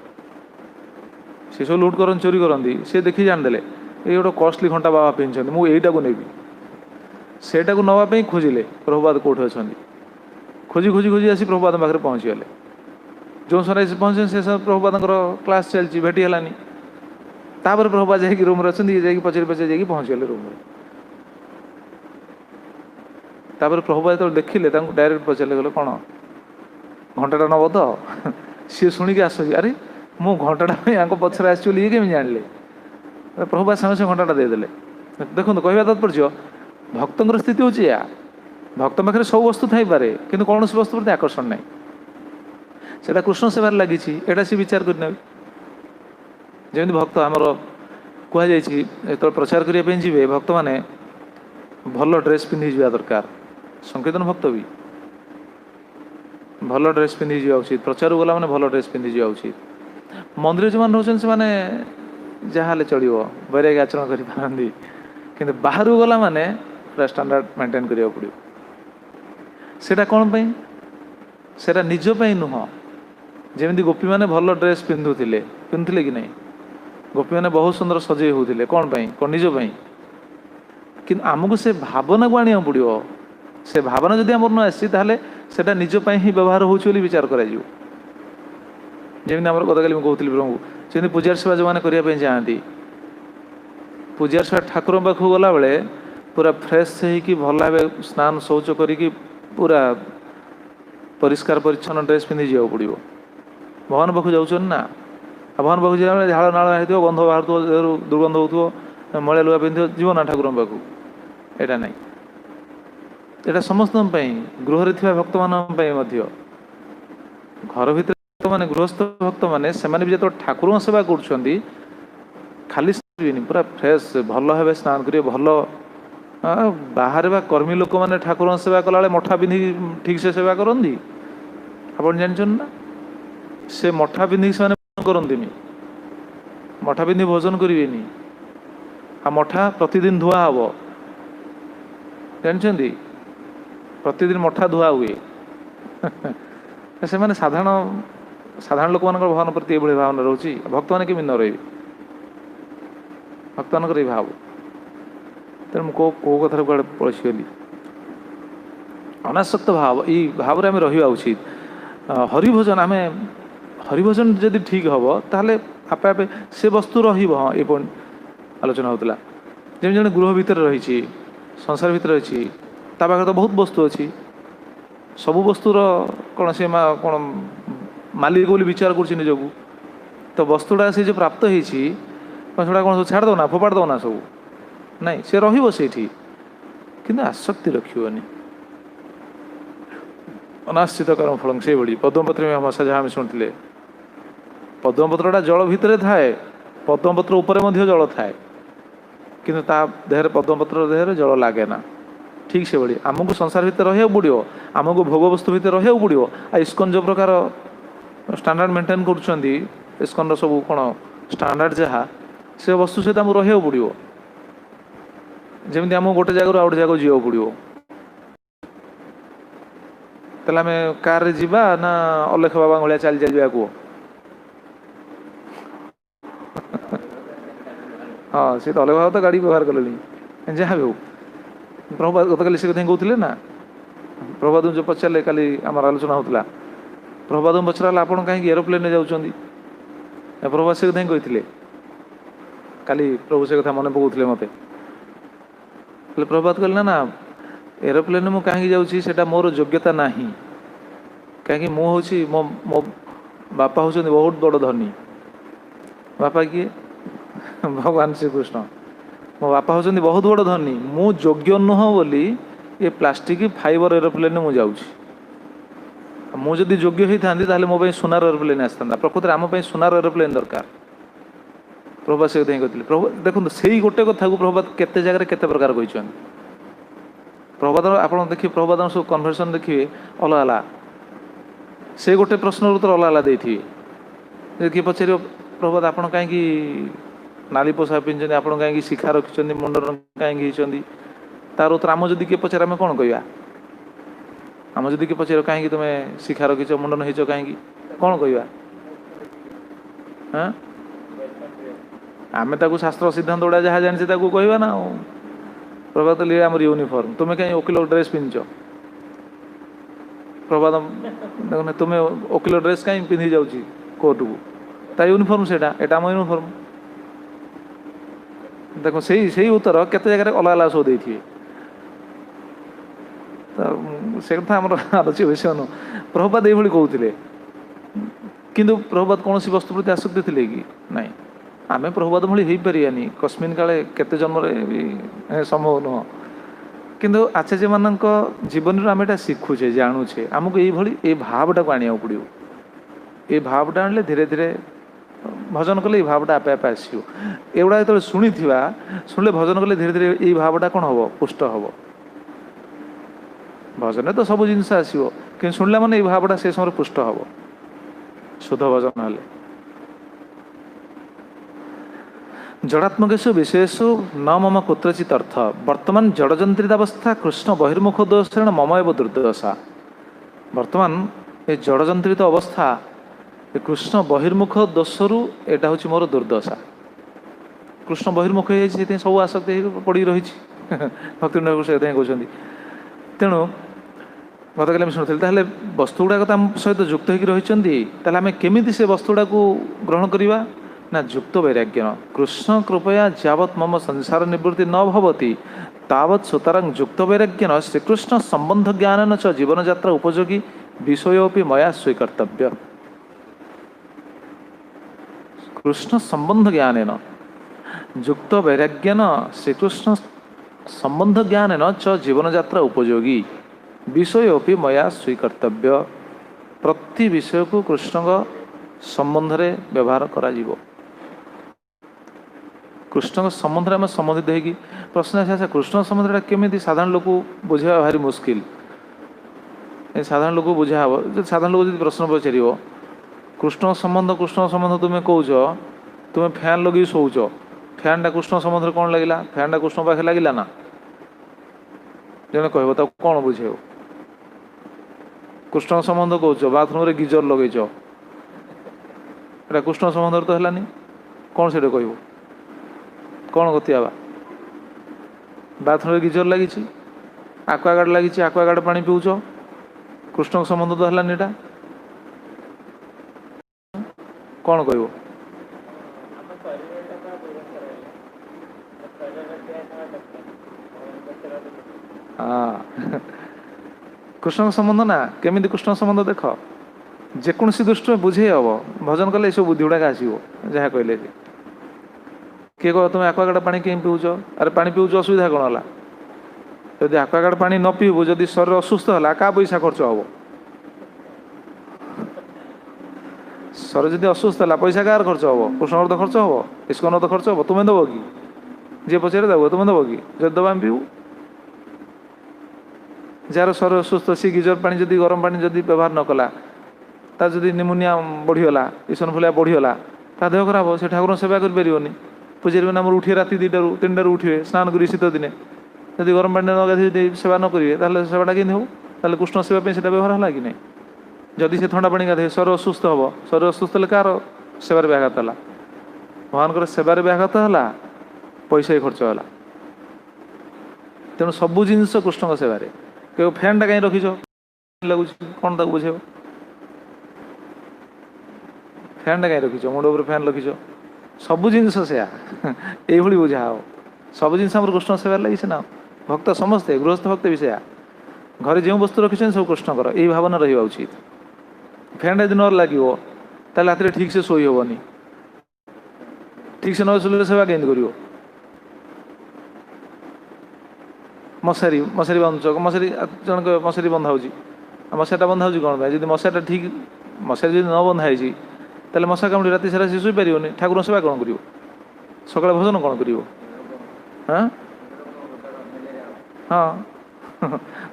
से सब लुट कर चोरी करती से देखी जाणिदे ये गोटे कस्टली घंटा बाबा पिंधि मुझे यहीटा को नेबी सेटा को नापी खोजिले प्रभुपाद कौट अच्छा खोजी खोजी खोजी आसी प्रभुपाद पाखे पहुँचीगले जो समय पहुँचे से सब प्रभुपाद क्लास चलती भेटी है तापर प्रभुपाद जाकि रूम अच्छा ये पचारि पचारि जाकि पहुँचीगले रूम तापर प्रभुपाद जो देखिले डायरेक्ट पचारे गले कौन घंटाटा नब तो सी शुणिक आस अरे मु घंटाटा यहाँ पचर आसली ये केमी जानिले प्रभुपाद साଙ୍ଗे साଙ୍ଗे घंटाटा देदेले। देखो कहवा तात्पर्य भक्तर स्थिति हूँ या भक्त पाखे सब वस्तु थी कि कौन वस्तु प्रति आकर्षण ना से कृष्ण सेवार लगी एटा सी विचार करने जमी भक्त आमर कहुई प्रचार करने जी भक्त मैंने भल ड्रेस पिंधि जा दरकार संकीर्तन भक्त भी भल ड्रेस पिंधि जा उचित प्रचार गला मैंने भल ड्रेस पिंधि जा उचित मंदिर जो मैंने रोचन से जहाँ चलो वैराग्य आचरण करें कि बाहर गला माने पूरा स्टैंडर्ड मेंटेन करिया पड़ो सेटा कौन पाई सेटा निज पाई नुह जमी गोपी मैंने भल ड्रेस पिंधुले कि नहीं गोपी मैंने बहुत सुंदर सजे होते कौन पाई कौन निज पाई कि आमको से भावना को आनिया पड़ो से भावना जदि आमर न आसी सेटा निज पाई ही व्यवहार हो विचार कर जमी आम गतकाली कहती प्रभु जमी पूजार सेवा जो मैंने करने चाहती पूजार सेवा ठाकुर पाखक गला बेले पूरा फ्रेश होगी भल भाव स्नान शौच करी पूरा परिष्कार परिच्छन्न ड्रेस पिंधि जा पड़ो भगवान पाखक जाऊँ ना भगवान पाखक जा झाड़ नाड़ हो गंध बाहर दुर्गंध हो मलिया लुगा पिंध जीव ना ठाकुर पाखक एटा नहीं एटा समस्त गृह भक्त मान घर भीतर मैंने गृहस्थ भक्त मैंने भी जो ठाकुर सेवा कर खाली पूरा फ्रेश भल भाव स्नान करेंगे भल बाहर बा कर्मी लोक मैंने ठाकुर सेवा कला मठा पिंधि ठीक से सेवा करती आप जानते ना से मठा पिंधि से करती मठा पिंधि भोजन करें आ मठा प्रतिदिन धुआ हम जानते प्रतिदिन मठा धुआ हुए से मैंने साधारण लोक मान भगवान प्रति ये भावना रोचे भक्त मैंने केमी न रही भक्त मान भाव तेणु मुझे कौ कथार कड़े पलसीगली अनासक्त भाव ये भाव में रहा उचित हरिभोजन आम हरिभोजन जदि ठीक हम ताले आपे आपे से वस्तु हाँ ये आलोचना होता जमी जन गृह भितर रही संसार भितर रही पाखे तो बहुत वस्तु अच्छी सबू वस्तुर कौन से कौन मालिक बोली विचार कर तो वस्तुटा से जो प्राप्त होती कौन छाड़ दो ना फोपाड़ दो ना सब नहीं से रही कि आसक्ति रखनी अनाश्रित कर्म फल से भाई पद्मपत्र में भाषा जहाँ आम शुणुले पद्मपत्रटा जल भितर थाए पद्मपत्र उपर जल थाए कि देहर पद्मपत्र देहर जल लगे ना ठीक से भाई आमको संसार भितर रहा पड़ो आमको भोग वस्तु भितर रहा पड़ो आ इस्कन जो प्रकार स्टैंडर्ड मेंटेन कर इस्कन सब कौन स्टैंडर्ड जहाँ से वस्तु सहित आमको रहा पड़ो जमी आम गोटे जगह आउ गोटे जगह जीवा पड़ो तेल आम कार जीवा ना अलेख बाबा भाया चली चल कह हाँ सी तो अलेख बाबा तो गाड़ी व्यवहार कले जहाँ भी हो प्रभुपाद गतकाली से कथा कहते ना प्रभुपाद जो पचारे काली आम आलोचना होता प्रभुपाद पचरा आप कहीं एरोप्लेन जाऊँगी प्रभुपाद से कथा कहते काली प्रभु से कथा मन पकाउले मत प्रभुपाद कहले ना एरोप्लेन मु कहीं जाऊँगी मोर योग्यता ना कहीं मुझे मो मो बापा हूँ बहुत बड़ धनी बापा किए भगवान श्रीकृष्ण मो बापा हूँ बहुत बड़ धनी मु योग्य नुह बोली ये प्लास्टिक फाइबर एरोप्लेन मु जाऊँगी मुझे योग्य होता मो सुनार एरोप्लेन आसता प्रकृत आम सुनार एरोप्लेन दरकार प्रभुपाद से कहते प्रभु देखो से गोटे कथा को प्रभुपाद केते जगह केते प्रकार कहते प्रभुपाद आप देखिए प्रभुपाद सब कन्वर्सेशन देखिए अलग अलग से गोटे प्रश्न उत्तर अलग अलग देते किए पचार प्रभुपाद आप कहीं नाली पोशाक पिंधि आप कहीं शिखा रखिंट मुंडन कहीं तार उत्तर आम जदि किए पचार आम कौन कहवा आम जदि किए पचार कहीं तुम्हें शिखा रखिच मुंडन हो कहीं कौन कहवा हाँ आम ताकू शास्त्र सिद्धांत गुड़ा जहाँ जानी कहवा ना प्रभात लिए आम यूनिफॉर्म तुम्हें कहीं वकिल ड्रेस पिंध प्रभात देखो तुम्हें वकिल ड्रेस कहीं पिंधि जाऊँगी कोर्ट को ता यूनिफॉर्म से आम यूनिफॉर्म देखो से उत्तर केते जगह अलग अलग सब देथिए से कथा आम आलोच्य विषय नु प्रभुपाद ये कहते किंतु प्रभुपाद कौन सी वस्तु प्रति आसक्ति थे कि नहीं आमे प्रभुपाद भली हो पारानी कस्मिन काले केते जन्मरे भी संभव नुह किंतु आचार्य मानक जीवन आम एटा शिखुचे जानूचे आमको ये भावटा को आनिया पड़ो ये भावटा आनले धीरे धीरे भजन कले भावटा आपे आपे आसो एगुड़ा जो शुणी शुणिले भजन कले धीरे धीरे ये भावटा कौन हम पुष्ट हम भजन तो सब जिनस आसो कि शुणिला मैंने ये भावटा से समय पुष्ट हम शुद्ध भजन हेले जड़ात्मकेशु विषयसु न मम कुत्रचित अर्थ वर्तमान जड़जंत्रित अवस्था कृष्ण बहिर्मुख दोषेण मम एव दुर्दशा वर्तमान ये जड़जंत्रित अवस्था कृष्ण बहिर्मुख दोषरु एटा हूँ मोर दुर्दशा कृष्ण बहिर्मुख हो सब आसक्ति पड़ रही भक्ति कहते तेणु गत काली शुणुली ताहले वस्तु गुड़ाक आम सहित युक्त हो रही आम केमी से वस्तु गुड़ा ग्रहण करवा ना युक्त वैराग्य कृष्ण कृपया जावत मम संसार निवृत्ति न भवति तावत सुतरां युक्त वैराग्यन श्रीकृष्ण संबंध ज्ञान च जीवन यात्रा उपयोगी विषयोपि मया स्वीकर्तव्य कृष्ण संबंध ज्ञान युक्त वैराग्यन श्रीकृष्ण संबंध ज्ञान च जीवन यात्रा उपयोगी विषयोपि मया स्वीकर्तव्य प्रति विषय को कृष्ण संबंध रे व्यवहार करा जीवो कृष्ण संबंध में संबंधित है प्रश्न आसा कृष्ण संबंध केमी साधारण लोक बुझा भारी मुस्किल साधारण लोक बुझा हम साधारण लोक जो प्रश्न पचार कृष्ण संबंध तुम्हें कौच तुम्हें फैन लगे शोच फैनटा कृष्ण संबंध कौन लगे फैनटा कृष्ण पाखे लगे ना जन कह कौन बुझे कृष्ण संबंध कौच बाथरूम रे गीजर लगेच एटा कृष्ण संबंध तो है कौन से कह कौन गति आवा बाथरूम रे गीजर लगी आक्वागार्ड लगी आक्वागार्ड पानी पीऊच कृष्ण संबंध तो है एटा कौन कह हाँ कृष्ण संबंध ना केमी कृष्ण संबंध देख जेकोसी दृष्टि बुझे हम भजन कले सब बुद्धि गुड़ाक आसो जहाँ कहले किए कह तुम आक्वागार्ड पानी कहीं पीऊच अरे पानी पीऊच असुविधा कौन है जदि आक्वागार्ड पानी न पीबू जदि शरीर असुस्थ है क्या पैसा खर्च हम शरीर जदि असुस्थ है पैसा कार खर्च हम कृष्ण तो खर्च हम इस्कन तो खर्च हम तुम्हें दब कि जी पचारे दब तुम्हें दब कि जब दबा आम पीबू जार शरीर असुस्थ सी गिजर पानी जदि गरम पानी जदि व्यवहार न कला तार जदि निमोनिया बढ़ीगला ईसनफुलिया बढ़ीगला ता देह खराब से ठाकुर सेवा कर पूजारी मैंने उठे राति 2टारू 3टारू उठे स्नान कर शीत दिने जदि गरम पानी न गाधी सेवा न करेंगे ताहले सेवाटा कि हो ताहले कृष्ण सेवा से व्यवहार है कि नहीं जदि से ठंडा पानी गाधे शरीर असुस्थ हम शरीर असुस्थ हेल्ले कार सेवार व्याघात है भगवान सेवार व्याघात है पैसा खर्च है तेणु सबू जिनस कृष्ण सेवार कह फैनटा कहीं रखीच लगुच कौन तक बुझे फैनटा कहीं रखीच मुंड उपर फैन रखीच सबू जिनस से ये बुझा हो सब जिन कृष्ण सेवार लगी सीना भक्त समस्ते गृहस्थ भक्त भी सैया घरे जो वस्तु रखी सब कृष्णकर यही भावना रहा उचित फैन यदि न लगे ताल रात ठीक से शोई हेनी ठीक से न शोले सेवा केमती कर मशारी मशारी बांधुच मशारी जनक मशारी बंधा हो मशाटा बंधा हो कौन जब मशाटा ठीक मशारी न बंधाई ताले मशा कामुड़ी राति सारा सी शुईपारे ठाकुर सेवा कौन कर सकाଳେ भजन कौन कर हाँ हाँ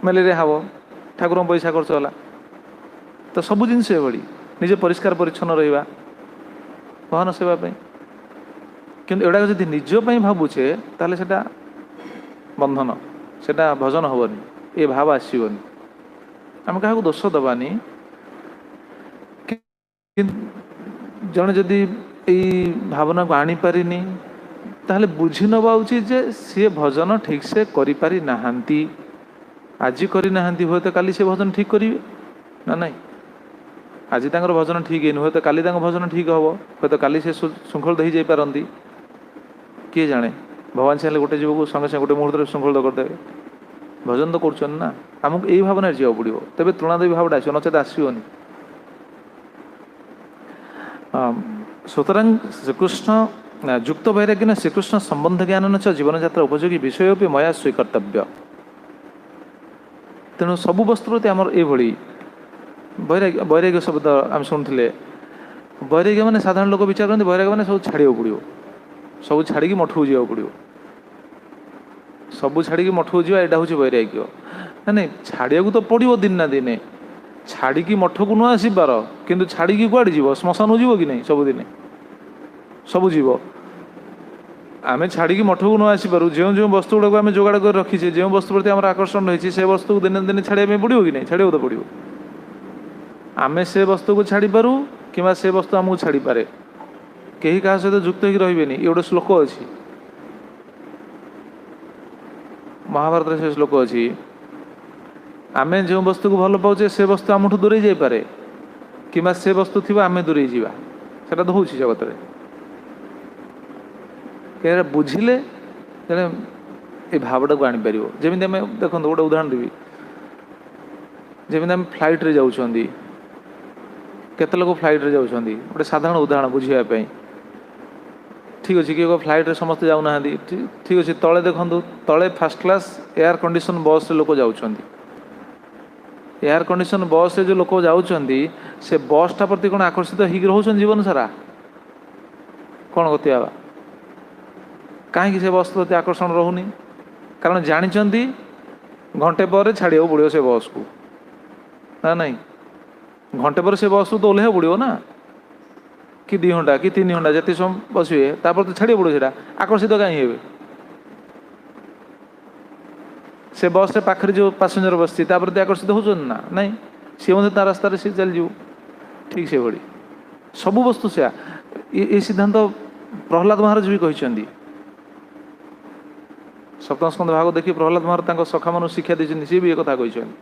मेलेरिया हम ठाकुर पैसा खर्च है तो सबू जिन भाई निजे परिष्कार परिच्छन्न रहा भगवान सेवाई कि एगुड़ा जब निजपाई भावुचे ताले सेटा बंधन सेटा भजन हेनी ये भाव आसबनी आम क्या दोष दबानी जड़े जदि यही भावना को आनी पारिनी ताहले बुझी नवा उचित जे सी भजन ठीक से करि पारि नाहांती आज करना हुए तो काली से भजन ठीक करेंगे ना नहीं आज तक भजन ठीक है हुए तो काली भजन ठीक हम हूँ तो काली से श्रृंखल हो जापारती किए जाने भगवान चाहे गोटे जीव को संगे संगे गोटे मुहूर्त श्रृंखल करदे भजन तो कर ना आमको यही भावना जावाक पड़ो तेज तृणादेवी भावटा आस नचेत आसोनी सुतरां श्रीकृष्ण ଯୁକ୍ତ ବୈରାଗ୍ୟ ଶ୍ରୀକୃଷ୍ଣ ସମ୍ବନ୍ଧ ଜ୍ଞାନ ନ च ଜୀବନଯାତ୍ରା ଉପଯୋଗୀ ବିଷୟ ବି ମୟା ସ୍ୱୀକର୍ତ୍ତବ୍ୟ। ତେଣୁ ସବୁ ବସ୍ତୁ ପ୍ରତି ଆମର ଏଇଭଳି ବୈରାଗ୍ୟ ଶବ୍ଦ ଆମେ ଶୁଣୁଥିଲେ। ବୈରାଗ୍ୟ ମାନେ ସାଧାରଣ ଲୋକ ବିଚାର କରନ୍ତି ବୈରାଗ୍ୟ ମାନେ ସବୁ ଛାଡ଼ିବାକୁ ପଡ଼ିବ, ସବୁ ଛାଡ଼ିକି ମଠକୁ ଯିବାକୁ ପଡ଼ିବ, ସବୁ ଛାଡ଼ିକି ମଠକୁ ଯିବା ଏଇଟା ହେଉଛି ବୈରାଗ୍ୟ। ନାଇଁ ଛାଡ଼ିବାକୁ ତ ପଡ଼ିବ ଦିନ ନା ଦିନେ, ଛାଡ଼ିକି ମଠକୁ ନ ଆସିପାର କିନ୍ତୁ ଛାଡ଼ିକି କୁଆଡ଼େ ଯିବ? ଶ୍ମଶାନକୁ ଯିବ କି ନାହିଁ? ସବୁଦିନେ ସବୁ ଯିବ। ଆମେ ଛାଡ଼ିକି ମଠକୁ ନ ଆସିପାରୁ ଯେଉଁ ଯେଉଁ ବସ୍ତୁ ଗୁଡ଼ାକୁ ଆମେ ଯୋଗାଡ଼ କରି ରଖିଛେ, ଯେଉଁ ବସ୍ତୁ ପ୍ରତି ଆମର ଆକର୍ଷଣ ରହିଛି ସେ ବସ୍ତୁକୁ ଦିନେ ଦିନେ ଛାଡ଼ିବା ପାଇଁ ପଡ଼ିବ କି ନାହିଁ? ଛାଡ଼ିବାକୁ ତ ପଡ଼ିବ। ଆମେ ସେ ବସ୍ତୁକୁ ଛାଡ଼ିପାରୁ କିମ୍ବା ସେ ବସ୍ତୁ ଆମକୁ ଛାଡ଼ିପାରେ। କେହି କାହା ସହିତ ଯୁକ୍ତ ହେଇକି ରହିବେନି। ଏ ଗୋଟେ ଶ୍ଲୋକ ଅଛି ମହାଭାରତରେ, ସେ ଶ୍ଲୋକ ଅଛି ଆମେ ଯେଉଁ ବସ୍ତୁକୁ ଭଲ ପାଉଛେ ସେ ବସ୍ତୁ ଆମଠୁ ଦୂରେଇ ଯାଇପାରେ କିମ୍ବା ସେ ବସ୍ତୁ ଥିବ ଆମେ ଦୂରେଇ ଯିବା। ସେଟା ତ ହେଉଛି ଜଗତରେ। ଏଇଟା ବୁଝିଲେ ତେଣୁ ଏ ଭାବଟାକୁ ଆଣିପାରିବ। ଯେମିତି ଆମେ ଦେଖନ୍ତୁ ଗୋଟେ ଉଦାହରଣ ଦେବି, ଯେମିତି ଆମେ ଫ୍ଲାଇଟ୍ରେ ଯାଉଛନ୍ତି, କେତେ ଲୋକ ଫ୍ଲାଇଟ୍ରେ ଯାଉଛନ୍ତି, ଗୋଟେ ସାଧାରଣ ଉଦାହରଣ ବୁଝିବା ପାଇଁ। ଠିକ୍ ଅଛି, କିଏ ଫ୍ଲାଇଟ୍ରେ ସମସ୍ତେ ଯାଉନାହାନ୍ତି, ଠିକ୍ ଅଛି, ତଳେ ଦେଖନ୍ତୁ, ତଳେ ଫାର୍ଷ୍ଟ କ୍ଲାସ୍ ଏୟାର କଣ୍ଡିସନ୍ ବସ୍ରେ ଲୋକ ଯାଉଛନ୍ତି। ଏୟାର କଣ୍ଡିସନ୍ ବସ୍ରେ ଯେଉଁ ଲୋକ ଯାଉଛନ୍ତି ସେ ବସ୍ଟା ପ୍ରତି କ'ଣ ଆକର୍ଷିତ ହେଇକି ରହୁଛନ୍ତି ଜୀବନ ସାରା? କ'ଣ ଗତି ହେବା? କାହିଁକି ସେ ବସ୍ ପ୍ରତି ଆକର୍ଷଣ ରହୁନି? କାରଣ ଜାଣିଛନ୍ତି ଘଣ୍ଟେ ପରେ ଛାଡ଼ିବାକୁ ପଡ଼ିବ ସେ ବସ୍କୁ, ନା ନାହିଁ? ଘଣ୍ଟେ ପରେ ସେ ବସ୍କୁ ତ ଓହ୍ଲାଇବାକୁ ପଡ଼ିବ ନା, କି 2 ଘଣ୍ଟା କି 3 ଘଣ୍ଟା ଯେତେ ସମୟ ବସିବେ ତାପରେ ତ ଛାଡ଼ିବାକୁ ପଡ଼ିବ। ସେଇଟା ଆକର୍ଷିତ କାହିଁ ହେବେ? ସେ ବସ୍ରେ ପାଖରେ ଯେଉଁ ପାସେଞ୍ଜର ବସିଛି ତା ପ୍ରତି ଆକର୍ଷିତ ହେଉଛନ୍ତି ନା ନାହିଁ? ସିଏ ମଧ୍ୟ ତା ରାସ୍ତାରେ ସିଏ ଚାଲିଯିବ। ଠିକ୍ ସେଭଳି ସବୁ ବସ୍ତୁ ସେୟା। ଏ ସିଦ୍ଧାନ୍ତ ପ୍ରହ୍ଲାଦ ମହାରାଜ ବି କହିଛନ୍ତି। ସପ୍ତମ ସ୍କନ୍ଧ ଭାଗ ଦେଖି ପ୍ରହ୍ଲାଦ ମହାରାଜ ତାଙ୍କ ସଖାମାନଙ୍କୁ ଶିକ୍ଷା ଦେଇଛନ୍ତି, ସିଏ ବି ଏ କଥା କହିଛନ୍ତି।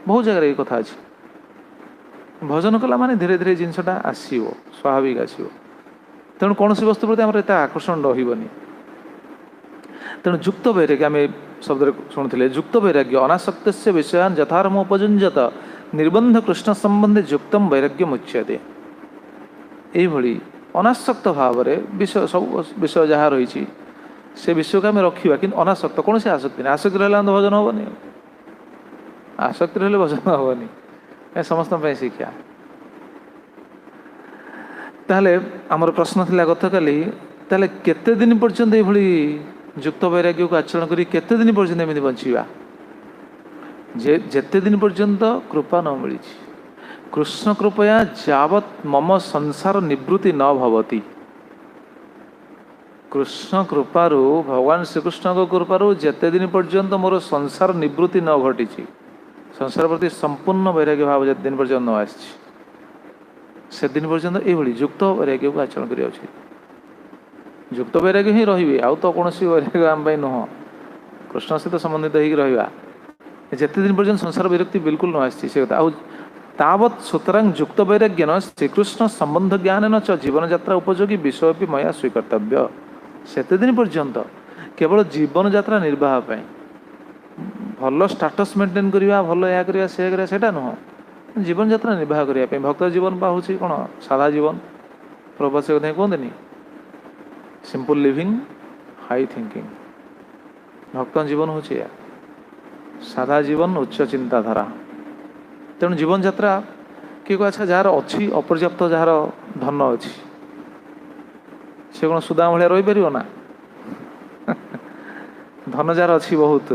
ବହୁତ ଜାଗାରେ ଏ କଥା ଅଛି। ଭଜନ କଲା ମାନେ ଧୀରେ ଧୀରେ ଜିନିଷଟା ଆସିବ, ସ୍ୱାଭାବିକ ଆସିବ। ତେଣୁ କୌଣସି ବସ୍ତୁ ପ୍ରତି ଆମର ଏତେ ଆକର୍ଷଣ ରହିବନି। ତେଣୁ ଯୁକ୍ତ ବୈରାଗ୍ୟ ଆମେ ଶବ୍ଦରେ ଶୁଣୁଥିଲେ, ଯୁକ୍ତ ବୈରାଗ୍ୟ ଅନାସକ୍ତସ୍ୟ ବିଷୟାନ୍ ଯଥାର୍ମ ଉପଯୁଞ୍ଜତ ନିର୍ବନ୍ଧ କୃଷ୍ଣ ସମ୍ବନ୍ଧେ ଯୁକ୍ତମ୍ ବୈରାଗ୍ୟ ମୁଚ୍ୟତେ। ଏଇଭଳି ଅନାସକ୍ତ ଭାବରେ ବିଷୟ, ସବୁ ବିଷୟ ଯାହା ରହିଛି ସେ ବିଷୟକୁ ଆମେ ରଖିବା, କିନ୍ତୁ ଅନାସକ୍ତ, କୌଣସି ଆସକ୍ତି ନାହିଁ। ଆସକ୍ତି ରହିଲେ ଆମେ ଭଜନ ହେବନି, ଆସକ୍ତି ରହିଲେ ଭଜନ ହେବନି। ଏ ସମସ୍ତଙ୍କ ପାଇଁ ଶିକ୍ଷା। ତାହେଲେ ଆମର ପ୍ରଶ୍ନ ଥିଲା ଗତକାଲି, ତାହେଲେ କେତେ ଦିନ ପର୍ଯ୍ୟନ୍ତ ଏଇଭଳି ଯୁକ୍ତ ବୈରାଗ୍ୟକୁ ଆଚରଣ କରି କେତେ ଦିନ ପର୍ଯ୍ୟନ୍ତ ଏମିତି ବଞ୍ଚିବା? ଯେତେ ଦିନ ପର୍ଯ୍ୟନ୍ତ କୃପା ନ ମିଳିଛି। କୃଷ୍ଣ କୃପୟା ଯାବତ୍ ମମ ସଂସାର ନିବୃତ୍ତି ନ ଭବତି। କୃଷ୍ଣ କୃପାରୁ, ଭଗବାନ ଶ୍ରୀକୃଷ୍ଣଙ୍କ କୃପାରୁ ଯେତେ ଦିନ ପର୍ଯ୍ୟନ୍ତ ମୋର ସଂସାର ନିବୃତ୍ତି ନ ଘଟିଛି, ସଂସାର ପ୍ରତି ସମ୍ପୂର୍ଣ୍ଣ ବୈରାଗ୍ୟ ଭାବ ଯେତେ ଦିନ ପର୍ଯ୍ୟନ୍ତ ନ ଆସିଛି, ସେଦିନ ପର୍ଯ୍ୟନ୍ତ ଏଇଭଳି ଯୁକ୍ତ ବୈରାଗ୍ୟକୁ ଆଚରଣ କରିବା ଉଚିତ। ଯୁକ୍ତ ବୈରାଗ୍ୟ ହିଁ ରହିବେ, ଆଉ ତ କୌଣସି ବୈରାଗ୍ୟ ଆମ ପାଇଁ ନୁହଁ। କୃଷ୍ଣ ସହିତ ସମ୍ବନ୍ଧିତ ହେଇକି ରହିବା, ଯେତେ ଦିନ ପର୍ଯ୍ୟନ୍ତ ସଂସାର ବିରକ୍ତି ବିଲକୁଲ ନ ଆସିଛି ସେ କଥା। ଆଉ ତାବତ୍ ସୁତରାଂ ଯୁକ୍ତ ବୈରାଗ୍ୟନ ଶ୍ରୀକୃଷ୍ଣ ସମ୍ବନ୍ଧ ଜ୍ଞାନେନ ଚ ଜୀବନଯାତ୍ରା ଉପଯୋଗୀ ବିଷୟ ବି ମୟା ସ୍ୱୀକର୍ତ୍ତବ୍ୟ। ସେତେଦିନ ପର୍ଯ୍ୟନ୍ତ କେବଳ ଜୀବନଯାତ୍ରା ନିର୍ବାହ ପାଇଁ, ଭଲ ଷ୍ଟାଟସ୍ ମେଣ୍ଟେନ୍ କରିବା, ଭଲ ଏହା କରିବା ସେୟା କରିବା, ସେଇଟା ନୁହଁ। ଜୀବନଯାତ୍ରା ନିର୍ବାହ କରିବା ପାଇଁ। ଭକ୍ତ ଜୀବନ ବା ହେଉଛି କ'ଣ? ସାଧା ଜୀବନ। ପ୍ରଭୁପାଦ ସେ କଥା କୁହନ୍ତିନି, ସିମ୍ପଲ୍ ଲିଭିଂ ହାଇ ଥିଙ୍କିଂ। ଭକ୍ତ ଜୀବନ ହେଉଛି ଏହା, ସାଧା ଜୀବନ ଉଚ୍ଚ ଚିନ୍ତାଧାରା। ତେଣୁ ଜୀବନଯାତ୍ରା କିଏ କହ, ଆଚ୍ଛା ଯାହାର ଅଛି ଅପର୍ଯ୍ୟାପ୍ତ, ଯାହାର ଧନ ଅଛି, ସେ କ'ଣ ସୁଦାମ ଭଳିଆ ରହିପାରିବ ନା? ଧନ ଯାହାର ଅଛି ବହୁତ,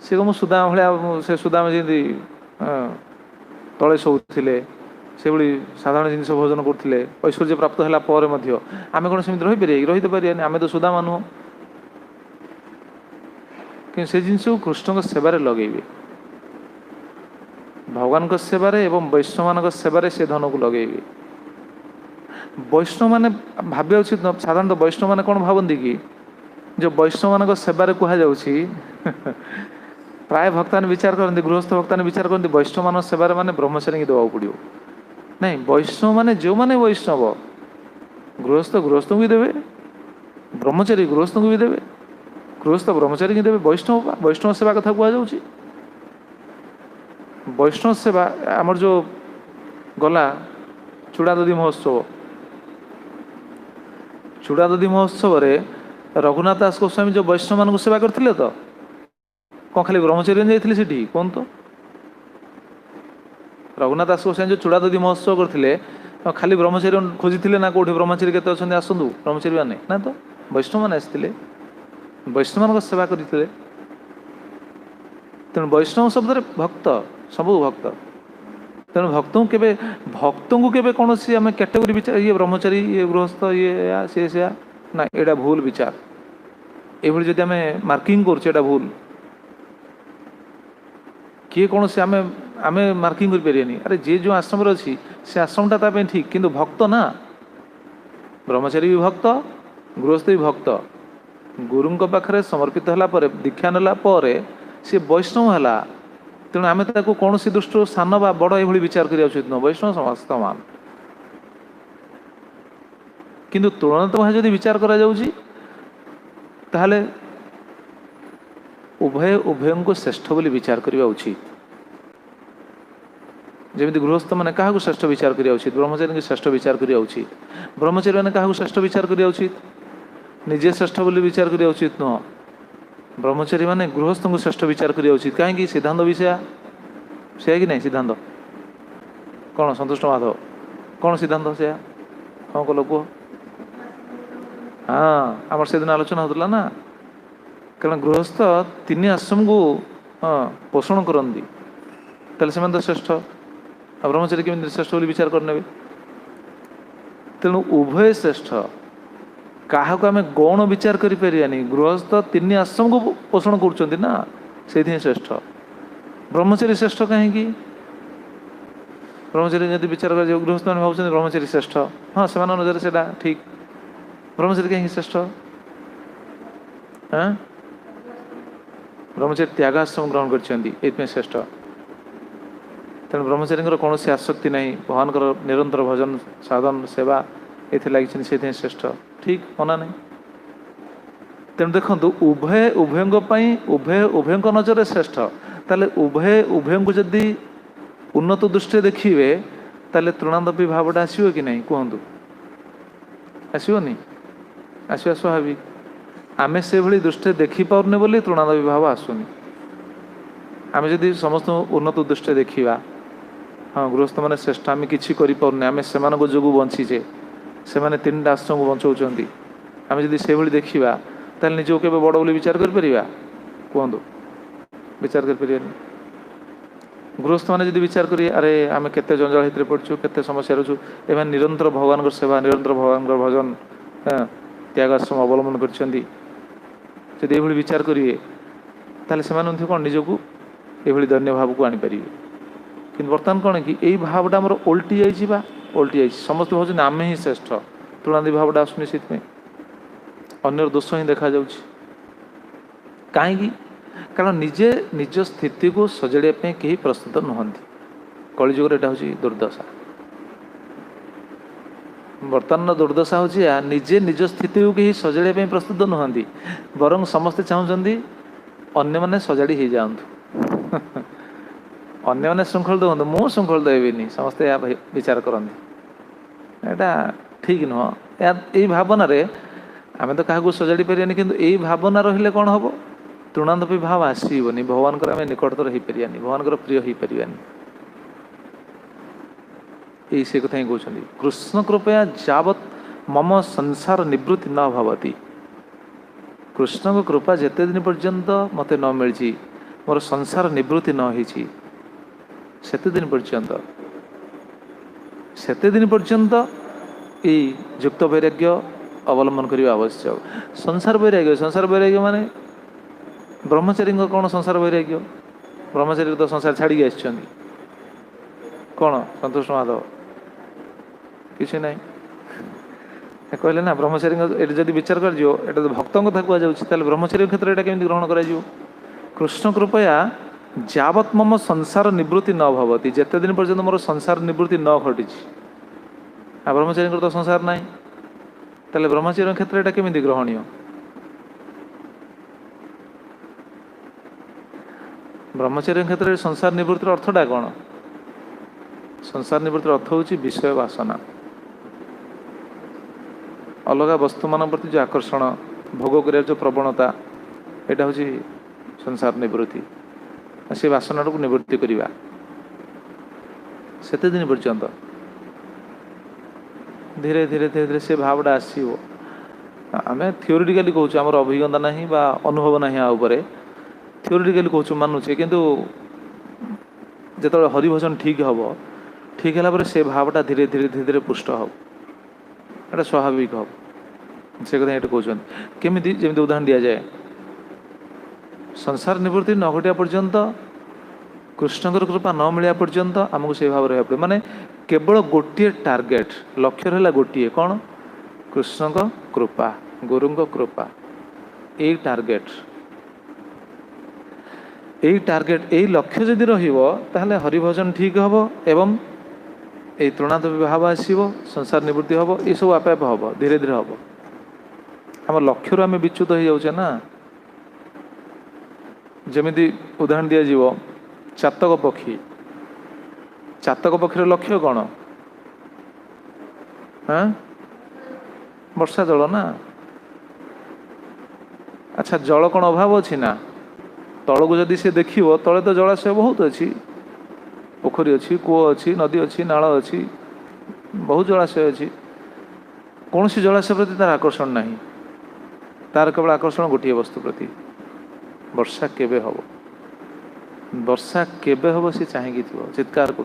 ସେ କ'ଣ ମୁଁ ସୁଦାମ ଭଳିଆ, ସେ ସୁଦାମ ଯେମିତି ତଳେ ଶୋଉଥିଲେ, ସେଭଳି ସାଧାରଣ ଜିନିଷ ଭୋଜନ କରୁଥିଲେ, ଐଶ୍ୱର୍ଯ୍ୟ ପ୍ରାପ୍ତ ହେଲା ପରେ ମଧ୍ୟ ଆମେ କ'ଣ ସେମିତି ରହିପାରିବା କି? ରହି ତ ପାରିବାନି, ଆମେ ତ ସୁଦାମ ନୁହଁ। କିନ୍ତୁ ସେ ଜିନିଷକୁ କୃଷ୍ଣଙ୍କ ସେବାରେ ଲଗେଇବେ, ଭଗବାନଙ୍କ ସେବାରେ ଏବଂ ବୈଷ୍ଣବମାନଙ୍କ ସେବାରେ ସେ ଧନକୁ ଲଗେଇବେ। ବୈଷ୍ଣବମାନେ ଭାବିବା ଉଚିତ, ସାଧାରଣତଃ ବୈଷ୍ଣବମାନେ କ'ଣ ଭାବନ୍ତି କି, ଯେଉଁ ବୈଷ୍ଣବମାନଙ୍କ ସେବାରେ କୁହାଯାଉଛି, ପ୍ରାୟ ଭକ୍ତମାନେ ବିଚାର କରନ୍ତି, ଗୃହସ୍ଥ ଭକ୍ତମାନେ ବିଚାର କରନ୍ତି ବୈଷ୍ଣବମାନଙ୍କ ସେବାରେ ମାନେ ବ୍ରହ୍ମଚାରୀଙ୍କୁ ଦେବାକୁ ପଡ଼ିବ। ନାଇଁ, ବୈଷ୍ଣବ ମାନେ ଯେଉଁମାନେ ବୈଷ୍ଣବ, ଗୃହସ୍ଥ ଗୃହସ୍ଥଙ୍କୁ ବି ଦେବେ, ବ୍ରହ୍ମଚାରୀ ଗୃହସ୍ଥଙ୍କୁ ବି ଦେବେ, ଗୃହସ୍ଥ ବ୍ରହ୍ମଚାରୀଙ୍କୁ ଦେବେ। ବୈଷ୍ଣବ ସେବା କଥା କୁହାଯାଉଛି। ବୈଷ୍ଣବ ସେବା ଆମର ଯେଉଁ ଗଲା ଚୂଡ଼ାଦଧି ମହୋତ୍ସବ, चूड़ा दधी महोत्सव रघुनाथ दास गोस्वामी जो वैष्णव मान सेवा करते तो कौन खाली ब्रह्मचर्य जाइए सेठी कौन तो रघुनाथ दास गोस्वामी जो चूड़ा दधी महोत्सव करते खाली ब्रह्मचर्य खोजी ना कौटी ब्रह्मचर्य केते अच्छा आसतु ब्रह्मचर्य मैंने ना तो वैष्णव मैंने आसते वैष्णव मान सेवा करते तेणु वैष्णव शब्द भक्त सबू भक्त तेणु भक्त को केवे कौन सी आम कैटेगोरी विचार ये ब्रह्मचारी ये गृहस्थ ये सी ना एटा भूल विचार ये जब आम मार्किंग कर भूल किए कौन से आम आम मार्किंग करें अरे जी जो आश्रम अच्छी से आश्रमटा ताप ठीक किंतु भक्त ना ब्रह्मचारी भी भक्त गृहस्थ भी भक्त गुरु पाखे समर्पित होला दीक्षा नेला सी वैष्णव है तेणु आम कौन सी दृष्टि सान बा बड़ ये विचार करिया उचित न वैष्णव समस्त मान किंतु तुलनात्मक भाव जदि विचार करा जाउची ताहले उभय उभय को श्रेष्ठ बोली विचार करवा उचित जमी गृहस्थ मैंने क्या श्रेष्ठ विचार करवा उचित ब्रह्मचारी श्रेष्ठ विचार करवा उचित ब्रह्मचारी मैंने क्या श्रेष्ठ विचार करवा उचित निजे श्रेष्ठ बोली विचार करवा उचित नुह ब्रह्मचारी मैंने गृहस्थ को श्रेष्ठ विचार करवा उचित कहीं सिद्धांत विषय से कि नहीं सिद्धांत कौन संतुष्ट माधव कौन सिद्धांत से हाँ कल कह हाँ आम से दिन आलोचना होता ना कारण गृहस्थ तीन आश्रम को हाँ पोषण करती तेल तो श्रेष्ठ आ ब्रह्मचारी केमी श्रेष्ठ बोली विचार करने तेणु उभय श्रेष्ठ क्या आम गौण विचार करें गृहस्थ तीन आश्रम को पोषण कर ना से श्रेष्ठ ब्रह्मचारी श्रेष्ठ कहीं ब्रह्मचारी जब विचार कर गृहस्थ मैंने भाव ब्रह्मचारी श्रेष्ठ हाँ से नजर से ठीक ब्रह्मचारी कहीं श्रेष्ठ हाँ ब्रह्मचारी त्यागाश्रम ग्रहण कर श्रेष्ठ तेणु ब्रह्मचारी कौन सी आसक्ति नहीं भगवान निरंतर भजन साधन सेवा ये लगी से श्रेष्ठ ठीक मना नहीं तेणु देखो उभय उभय उभय उभय नजर श्रेष्ठ ताले उभय उभय को जदि उन्नत दृष्टि देखिए ताले तृणादपी भावटा आसो कि नहीं कहतु आसोनी आसवा स्वाभाविक आमे से भली दृष्टि देखिपारे बोली तृणादपी भाव आसुनी आम जदि समस्त उन्नत दृष्टि देखा हाँ गृहस्थ मैंने श्रेष्ठ आम कि आम से जो बंचीचे से मैंने तीन आश्रम को बचाऊँच आम जदि से भली देखा ताल निज के बड़ बोली विचार कर कहतु विचार कर गृहस्थ मैंने जब विचार करें अरे आम केते जंजाल हित पड़चु केते समस्या रचु एवं निरंतर भगवान सेवा निरंतर भगवान भजन त्यागाश्रम अवलंबन कर विचार करेंगे ताले से कौन निजक ये धन्य भाव को आनीपर कि बर्तमान कौन कि यही भावटा आम ओल्टी जाइए समस्त भाव आम ही श्रेष्ठ तुलनादी भावटा आसुनी से अन्यर दोष ही देखा जाउछि कहीं कारण निजे निज स्थिति को सजाड़िया कहीं प्रस्तुत नुहति कलिजुगर यहाँ हूँ दुर्दशा बर्तमान दुर्दशा हूँ निजे निज स्थिति को कहीं सजाड़िया प्रस्तुत नुहति बर समस्ते चाहते अन्य मैंने सजाड़ी हो जातु अन्य मैंने श्रृंखल देखते मु श्रृंखल देविनी समस्ते या विचार करते यहाँ ठीक नुह यही भावना आम तो क्या सजाड़ी पारे कि यही भावना रही कौन हम तृणादपी भाव आसबनी भगवान आम निकटतर हो पारानी भगवान प्रिय हो पारानी यही से कथा ही कहते कृष्ण कृपया जावत मम संसार निवृत्ति न भवती कृष्ण को कृपा जिते दिन पर्यंत मत न मिली मोर संसार निवृत्ति न होती सेते दिन पर्यंत ये युक्त वैराग्य अवलंबन करने आवश्यक संसार वैराग्य माने ब्रह्मचारी कौन संसार वैराग्य ब्रह्मचारी तो संसार छाड़ी आसछन्ति कौन संतुष्ट माधव किसी ना कहले ना ब्रह्मचारी जब विचार कर तो भक्त कथा कहुच्छे ब्रह्मचारी क्षेत्र में केमती ग्रहण कर कृष्ण कृपया जावत मम संसार निवृत्ति न भवती जिते दिन पर्यंत मोर संसार निवृत्ति न घटी आ ब्रह्मचारी तो संसार ना ताले ब्रह्मचारी क्षेत्र में केमती ग्रहणीय ब्रह्मचर्य क्षेत्र में संसार निवृत्तिर अर्थटा कौन संसार निवृत्तिर अर्थ हूँ विषय वासना अलग वस्तु मान प्रति जो आकर्षण भोग कर जो प्रवणता यहाँ हूँ संसार निवृत्ति से वासना को निवृत्ति करवा सेते दिन पर्यंत धीरे धीरे धीरे धीरे से भावटा आसो आम थियोरिटिकाली कहूँ आमर अभिज्ञता ना बा अनुभव ना आउे थियोरिटिकाली कहूँ मानुचे किंतु जो हरिभजन ठीक हम ठीक है से भावटा धीरे धीरे धीरे धीरे पुष्ट हो एटा स्वाभाविक हम से कथा ये कहते केमी जमी उदाहरण दि जाए संसार निवृत्ति न घटिया पर्यंत कृष्णकर कृपा न मिलिया पर्यंत आमको से भाव रहा पड़े माने केवल गोटे टार्गेट लक्ष्य रहा गोटे कौन कृष्ण कृपा गुरु कृपा यही टार्गेट यही लक्ष्य जदि रहा हरिभजन ठीक हम एवं ये तृणात भाव आसो संसार निवृत्ति हम ये सब आपे आपे हम धीरे धीरे हम आम लक्ष्य आम विच्युत हो जाऊे ना जमी उदाहरण दिज्व चातक पक्षी लक्ष्य कौन हाँ वर्षा जल ना अच्छा जल कौन अभाव अच्छी ना तल को जदि से देख तले तो जलाशय बहुत अच्छी पोखरी अच्छी कूଅ अच्छी नदी अच्छी नाल अच्छी बहुत जलाशय अच्छी कौन सी जलाशय प्रति तार आकर्षण नहीं तार केवल आकर्षण गोटे वस्तु प्रति वर्षा केबे हम वर्षा केबे हम सी चाहिए थी चित्कार कर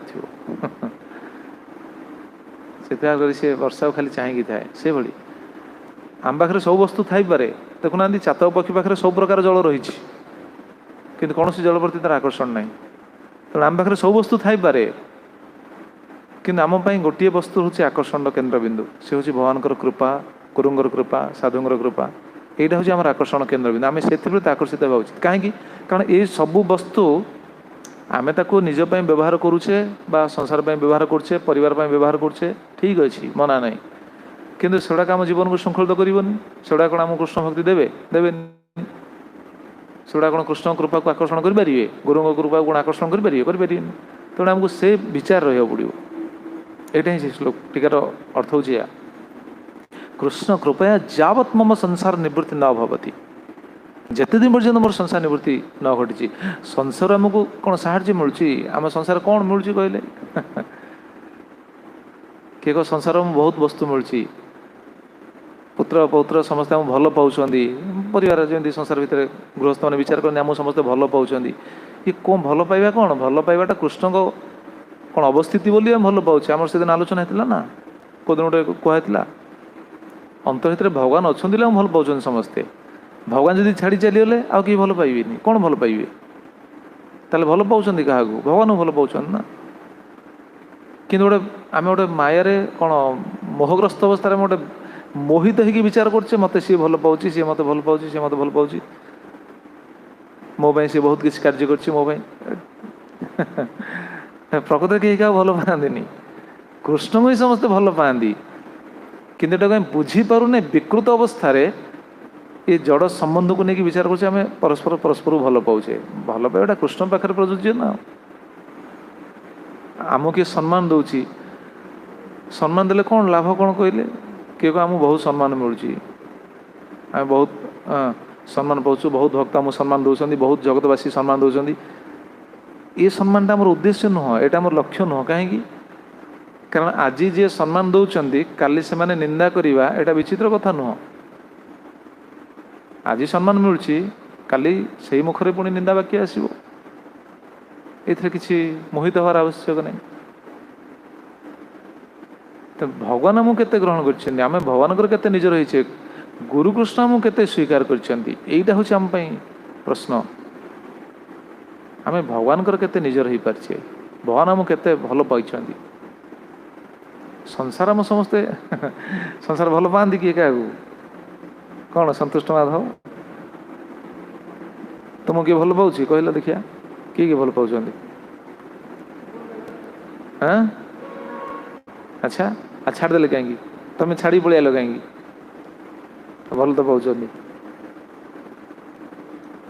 चित्कार कर सी वर्षा खाली चाहिए थाए से भली आम पाखे सब वस्तु थी पारे देखुना चातक पक्षी पाखे सब प्रकार जल रही किंतु कौन सी जल प्रति तार आकर्षण नहीं तेणु आम पाखे सब वस्तु थी पारे कि आम गोटे वस्तु हूँ आकर्षण केन्द्रबिंदु से हूँ भगवान कृपा गुरुंर कृपा साधुंर कृपा यहाँ हूँ आम आकर्षण केन्द्रबिंदु आम से आकर्षित होगा उचित कहीं कारण ये सबू वस्तु आमे ताको निज ପାଇଁ व्यवहार करुचे बा संसार ପାଇଁ व्यवहार करुचे परिवार ପାଇଁ व्यवहार करुचे ठीक अच्छी मना नहीं किंतु सेगुड़ाक आम जीवन को श्रृंखलित करनी सेगुड़ा कौन आम कृष्ण भक्ति देवे देवे सेगुड़ा कौन कृष्ण कृपा को आकर्षण करेंगे गुरु कृपा को आकर्षण करेंगे तेणु आमको से विचार रहा पड़ो यहाँ ही श्लोक टीकार अर्थ हूँ या कृष्ण कृपया जावत मम संसार निवृत्ति न भवति जिते दिन पर्यटन मोर संसार निवृत्ति न घटी संसार आमको कौन साहाଯ୍य मिलूँ आम संसार कौन मिलूँ कहले किए कह संसार में बहुत वस्तु मिलूँ पुत्र पौत्र समस्ते आम भल पाँच परिवार जमी संसार भितर गृहस्थ मैंने विचार करते आम समस्ते भल पाँच ये कौन भल पाइबा कौन भल पाइबाटा कृष्ण को कौन अवस्थिति बोली आम भल पाँच आम से दिन आलोचना होता ना कौन गोटे कहला अंतर भगवान अच्छा भल पाँच समस्ते भगवान जदि छाड़ी चलीगले आउ कि भल पाइबेनि कौन भल पाइबे ताले भल पाँच क्या भगवान भल पाँच ना कि गोटे आम गोटे मायारे कौन मोहग्रस्त अवस्था गोटे मोहित होगी विचार करचे मत सी भल पाँच सी मत भल पाँच सी मत भल पाँच मो सी बहुत किसी कार्य कर मो प्रकृत कहीं क्या भल पाती कृष्ण को ही समस्ते भल पाती किंतु कहीं बुझीपारे विकृत अवस्था ये जड़ संबंध को लेकिन विचार कर परस्पर परस्पर भल पाचे भल पाइबाटा कृष्ण पाखे प्रযোज्य ना आम किए सम्मान दूची सम्मान देले कौन लाभ कौन कहले किए आमको बहुत सम्मान मिलूँ आम बहुत सम्मान पाचु बहुत भक्त आमको सम्मान दौरान बहुत जगतवासी सम्मान दौरान ये सम्मानटा आम उद्देश्य नुह यहाँ आम लक्ष्य नुह कहीं कारण आज जी सम्मान दौरान काली से निंदा करवा यहाँ विचित्र कथा नुह आज सम्मान मिलूँ काली से मुखरे पुणी निंदा वाक्य आसो ये किसी मोहित हवार आवश्यक नहीं तो भगवान आमको केते ग्रहण कर भगवान केते निज रही गुरुकृष्ण आमको केते स्वीकार करटा हूँ आम प्रश्न आम भगवान केते निज रही पार्चे भगवान आमको केते भल पाई संसार आम समस्ते संसार भल पाती किए क्या कौन संतुष्ट माधव तुमको किए भल पाँच कहला देखिया किए भल पाँच हाँ अच्छा छाड़देले कहीं तुम छाड़ी पलैल कहीं भल तो पाँच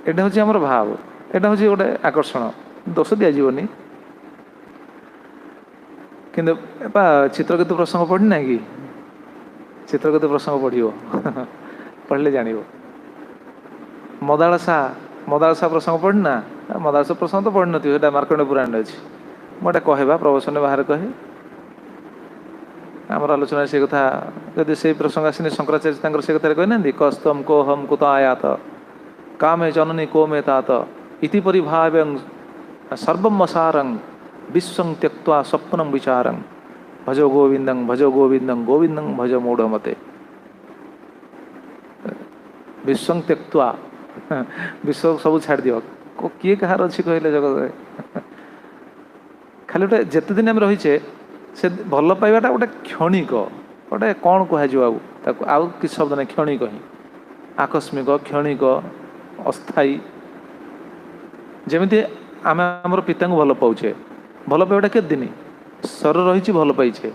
यहाँ हूँ आमर भाव यहाँ हूँ गोटे आकर्षण दोष दिज्वनी किंतु चित्रकेतु प्रसंग पढ़ना कि ଚିତ୍ରଗତି ପ୍ରସଙ୍ଗ ପଢ଼ିବ ପଢ଼ିଲେ ଜାଣିବ। ମଦାଳସା ପ୍ରସଙ୍ଗ ପଢ଼ିନା? ମଦାଳସା ପ୍ରସଙ୍ଗ ତ ପଢ଼ିନଥିବ, ସେଇଟା ମାର୍କଣ୍ଡ ପୁରାଣରେ ଅଛି। ମୁଁ ଏଇଟା କହେ ବା ପ୍ରବଚନରେ ବାହାରେ କହେ। ଆମର ଆଲୋଚନା ସେ କଥା ଯଦି ସେଇ ପ୍ରସଙ୍ଗ ଆସିନି, ଶଙ୍କରାଚାର୍ଯ୍ୟ ତାଙ୍କର ସେ କଥାରେ କହିନାହାନ୍ତି, କସ୍ତମ କୋହମ କୁତ ଆୟାତ କାମେ ଜନନୀ କୋମେ तात ଇତି ପରିଭାବ୍ୟଂ ସର୍ବମସାରଂ ବିଶ୍ୱଂ ତ୍ୟକ୍ତ୍ୱା ସ୍ୱପ୍ନଂ ବିଚାରଂ ଭଜ ଗୋବିନ୍ଦଂ ଗୋବିନ୍ଦଂ ଭଜ ମୂଢ଼ ମତେ। ବିଶ୍ୱଂ ତ୍ୟକ୍ତ୍ୱା, ବିଶ୍ୱ ସବୁ ଛାଡ଼ିଦିଅ। କିଏ କାହାର ଅଛି କହିଲେ ଜଗତରେ? ଖାଲି ଗୋଟେ ଯେତେ ଦିନ ଆମେ ରହିଛେ, ସେ ଭଲ ପାଇବାଟା ଗୋଟେ କ୍ଷଣିକ, ଗୋଟେ କ'ଣ କୁହାଯିବ ଆଉ ତାକୁ, ଆଉ କିଛି ଶବ୍ଦ ନାହିଁ, କ୍ଷଣିକ ହିଁ, ଆକସ୍ମିକ, କ୍ଷଣିକ, ଅସ୍ଥାୟୀ। ଯେମିତି ଆମେ ଆମର ପିତାଙ୍କୁ ଭଲ ପାଉଛେ, ଭଲ ପାଇବାଟା କେତେ ଦିନ? ଶରୀର ରହିଛି ଭଲ ପାଇଛେ,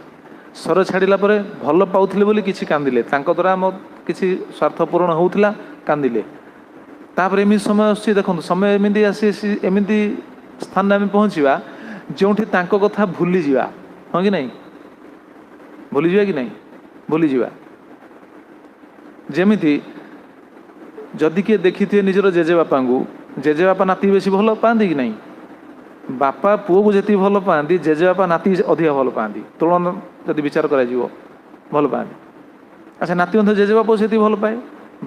ଶରୀର ଛାଡ଼ିଲା ପରେ ଭଲ ପାଉଥିଲେ ବୋଲି କିଛି କାନ୍ଦିଲେ, ତାଙ୍କ ଦ୍ୱାରା ଆମ କିଛି ସ୍ୱାର୍ଥ ପୂରଣ ହେଉଥିଲା, କାନ୍ଦିଲେ। ତାପରେ ଏମିତି ସମୟ ଆସୁଛି, ଦେଖନ୍ତୁ ସମୟ ଏମିତି ଏମିତି ସ୍ଥାନରେ ଆମେ ପହଞ୍ଚିବା ଯେଉଁଠି ତାଙ୍କ କଥା ଭୁଲିଯିବା। ହଁ କି ନାହିଁ? ଭୁଲିଯିବା କି ନାହିଁ? ଭୁଲିଯିବା। ଯେମିତି ଯଦି କିଏ ଦେଖିଥିବେ ନିଜର ଜେଜେବାପାଙ୍କୁ, ଜେଜେବାପା ନାତି ବେଶୀ ଭଲ ପାଆନ୍ତି କି ନାହିଁ? ବାପା ପୁଅକୁ ଯେତିକି ଭଲ ପାଆନ୍ତି, ଜେଜେବାପା ନାତି ଅଧିକା ଭଲ ପାଆନ୍ତି। ତୁଳନା ଯଦି ବିଚାର କରାଯିବ, ଭଲ ପାଆନ୍ତି। ଆଚ୍ଛା, ନାତି ମଧ୍ୟ ଜେଜେବାପାକୁ ସେତିକି ଭଲ ପାଏ।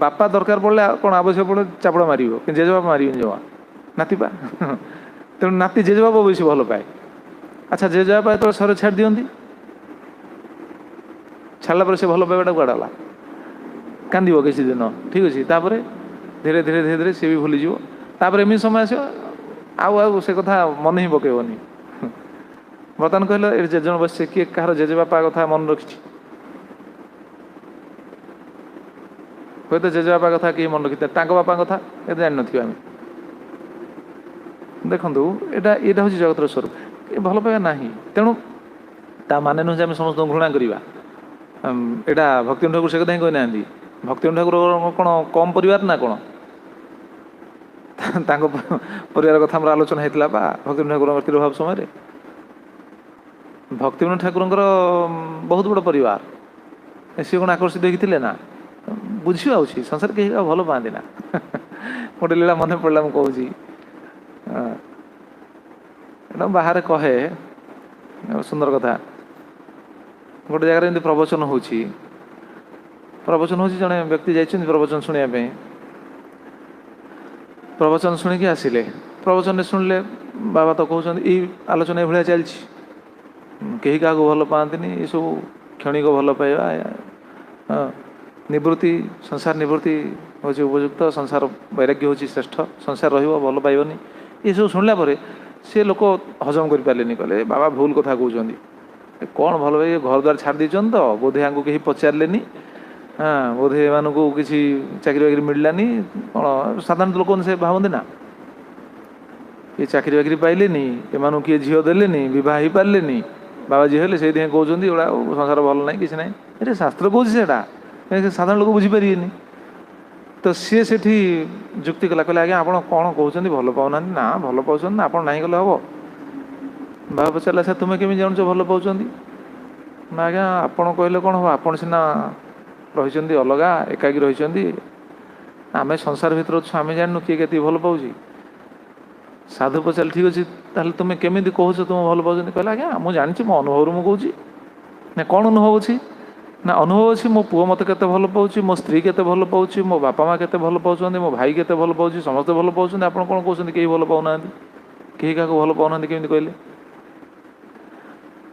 ବାପା ଦରକାର ପଡ଼ିଲେ କ'ଣ ଆବଶ୍ୟକ ପଡ଼ିଲେ ଚାପଡ଼ ମାରିବ, କିନ୍ତୁ ଜେଜେବାପା ମାରିବନି ଜମା, ନାତି ପା। ତେଣୁ ନାତି ଜେଜେବାପା ବେଶୀ ଭଲ ପାଏ। ଆଚ୍ଛା, ଜେଜେବାପା ଯେତେବେଳେ ଶରୀର ଛାଡ଼ି ଦିଅନ୍ତି, ଛାଡ଼ିଲା ପରେ ସେ ଭଲ ପାଇବାଟା କୁଆଡ଼େ ଗଲା? କାନ୍ଦିବ କିଛି ଦିନ, ଠିକ୍ ଅଛି। ତାପରେ ଧୀରେ ଧୀରେ ଧୀରେ ଧୀରେ ସିଏ ବି ଭୁଲିଯିବ। ତାପରେ ଏମିତି ସମୟ ଆସିବ ଆଉ ସେ କଥା ମନେ ହିଁ ପକାଇବନି। ବର୍ତ୍ତମାନ କହିଲେ ଏଠି ଜେଜେ ବସିছে, କିଏ କାହାର ଜେଜେବାପା କଥା ମନେ ରଖିଛି? ହୁଏତ ଜେଜେବାପା କଥା କିଏ ମନେ ରଖିଥାଏ, ତାଙ୍କ ବାପାଙ୍କ କଥା ଏତେ ଜାଣିନଥିବେ ଆମେ। ଦେଖନ୍ତୁ, ଏଇଟା ହେଉଛି ଜଗତର ସ୍ୱରୂପ। ଭଲ ପାଇବା ନାହିଁ। ତେଣୁ ତା ମାନେ ନୁହେଁ ଯେ ଆମେ ସମସ୍ତଙ୍କୁ ଘୃଣା କରିବା। ଏଇଟା ଭକ୍ତିବିନୋଦ ଠାକୁର ସେ କଥା ହିଁ କହିନାହାନ୍ତି। ଭକ୍ତିବିନୋଦ ଠାକୁର କ'ଣ କମ୍ ପରିବାର ନା କ'ଣ? ତାଙ୍କ ପରିବାର କଥା ଆମର ଆଲୋଚନା ହେଇଥିଲା ବା ଭକ୍ତିବିନୋଦ ଠାକୁରଙ୍କ ତିରୋଭାବ ସମୟରେ। ଭକ୍ତିବିନୋଦ ଠାକୁରଙ୍କର ବହୁତ ବଡ଼ ପରିବାର। ସିଏ କ'ଣ ଆକର୍ଷିତ ହେଇକି ଥିଲେ ନା? ବୁଝିବା ଅଛି, ସଂସାର କେହି ଆଉ ଭଲ ପାଆନ୍ତି ନା। ଗୋଟେ ଲୀଳା ମନେ ପଡ଼ିଲା, ମୁଁ କହୁଛି। ଏଇଟା ବାହାରେ କହେ, ସୁନ୍ଦର କଥା। ଗୋଟେ ଜାଗାରେ ଏମିତି ପ୍ରବଚନ ହେଉଛି, ଜଣେ ବ୍ୟକ୍ତି ଯାଇଛନ୍ତି ପ୍ରବଚନ ଶୁଣିବା ପାଇଁ। ପ୍ରବଚନ ଶୁଣିକି ଆସିଲେ, ପ୍ରବଚନରେ ଶୁଣିଲେ ବାବା ତ କହୁଛନ୍ତି ଏଇ ଆଲୋଚନା ଏଭଳିଆ ଚାଲିଛି, କେହି କାହାକୁ ଭଲ ପାଆନ୍ତିନି, ଏସବୁ କ୍ଷଣିକ ଭଲ ପାଇବା, ନିବୃତ୍ତି, ସଂସାର ନିବୃତ୍ତି ହେଉଛି ଉପଯୁକ୍ତ, ସଂସାର ବୈରାଗ୍ୟ ହେଉଛି ଶ୍ରେଷ୍ଠ, ସଂସାର ରହିବ, ଭଲ ପାଇବନି। ଏସବୁ ଶୁଣିଲା ପରେ ସେ ଲୋକ ହଜମ କରିପାରିଲେନି, କହିଲେ ବାବା ଭୁଲ କଥା କହୁଛନ୍ତି। କ'ଣ ଭଲ ପାଇ ଘର ଦ୍ୱାର ଛାଡ଼ି ଦେଇଛନ୍ତି ତ, ବୋଧେ ୟାଙ୍କୁ କେହି ପଚାରିଲେନି, ବୋଧେ ଏମାନଙ୍କୁ କିଛି ଚାକିରି ବାକିରି ମିଳିଲାନି, କ'ଣ ସାଧାରଣତଃ ଲୋକମାନେ ସେ ଭାବନ୍ତି ନା। ଏ ଚାକିରି ବାକିରି ପାଇଲେନି, ଏମାନଙ୍କୁ କିଏ ଝିଅ ଦେଲେନି, ବିବାହ ହେଇପାରିଲେନି, ବାବା ଝିଅ ହେଲେ ସେଇଥିପାଇଁ କହୁଛନ୍ତି ଏଗୁଡ଼ା ସଂସାର ଭଲ ନାହିଁ, କିଛି ନାହିଁ। ଏରେ ଶାସ୍ତ୍ର କହୁଛି ସେଇଟା, ସାଧାରଣ ଲୋକ ବୁଝିପାରିବେନି। ତ ସିଏ ସେଠି ଯୁକ୍ତି କଲା, କହିଲେ ଆଜ୍ଞା ଆପଣ କ'ଣ କହୁଛନ୍ତି, ଭଲ ପାଉନାହାନ୍ତି? ନା, ଭଲ ପାଉଛନ୍ତି ନା, ଆପଣ ନାହିଁ କଲେ ହେବ? ବାବା ପଚାରିଲା, ସାର୍ ତୁମେ କେମିତି ଜାଣୁଛ ଭଲ ପାଉଛନ୍ତି? ନା ଆଜ୍ଞା, ଆପଣ କହିଲେ କ'ଣ ହେବ, ଆପଣ ସିନା ରହିଛନ୍ତି ଅଲଗା, ଏକାକି ରହିଛନ୍ତି, ଆମେ ସଂସାର ଭିତରେ ଅଛୁ, ଆମେ ଜାଣିନୁ କିଏ କେତିକି ଭଲ ପାଉଛି। ସାଧୁ ପଚାରିଲେ, ଠିକ୍ ଅଛି, ତାହେଲେ ତୁମେ କେମିତି କହୁଛ ତୁମ ଭଲ ପାଉଛନ୍ତି? କହିଲେ ଆଜ୍ଞା, ମୁଁ ଜାଣିଛି, ମୋ ଅନୁଭବରୁ ମୁଁ କହୁଛି। ନା କ'ଣ ଅନୁଭବ ଅଛି? ନା ଅନୁଭବ ଅଛି, ମୋ ପୁଅ ମୋତେ କେତେ ଭଲ ପାଉଛି, ମୋ ସ୍ତ୍ରୀ କେତେ ଭଲ ପାଉଛି, ମୋ ବାପା ମା କେତେ ଭଲ ପାଉଛନ୍ତି, ମୋ ଭାଇ କେତେ ଭଲ ପାଉଛି, ସମସ୍ତେ ଭଲ ପାଉଛନ୍ତି। ଆପଣ କ'ଣ କହୁଛନ୍ତି କେହି ଭଲ ପାଉନାହାନ୍ତି? କେହି କାହାକୁ ଭଲ ପାଉନାହାନ୍ତି କେମିତି କହିଲେ?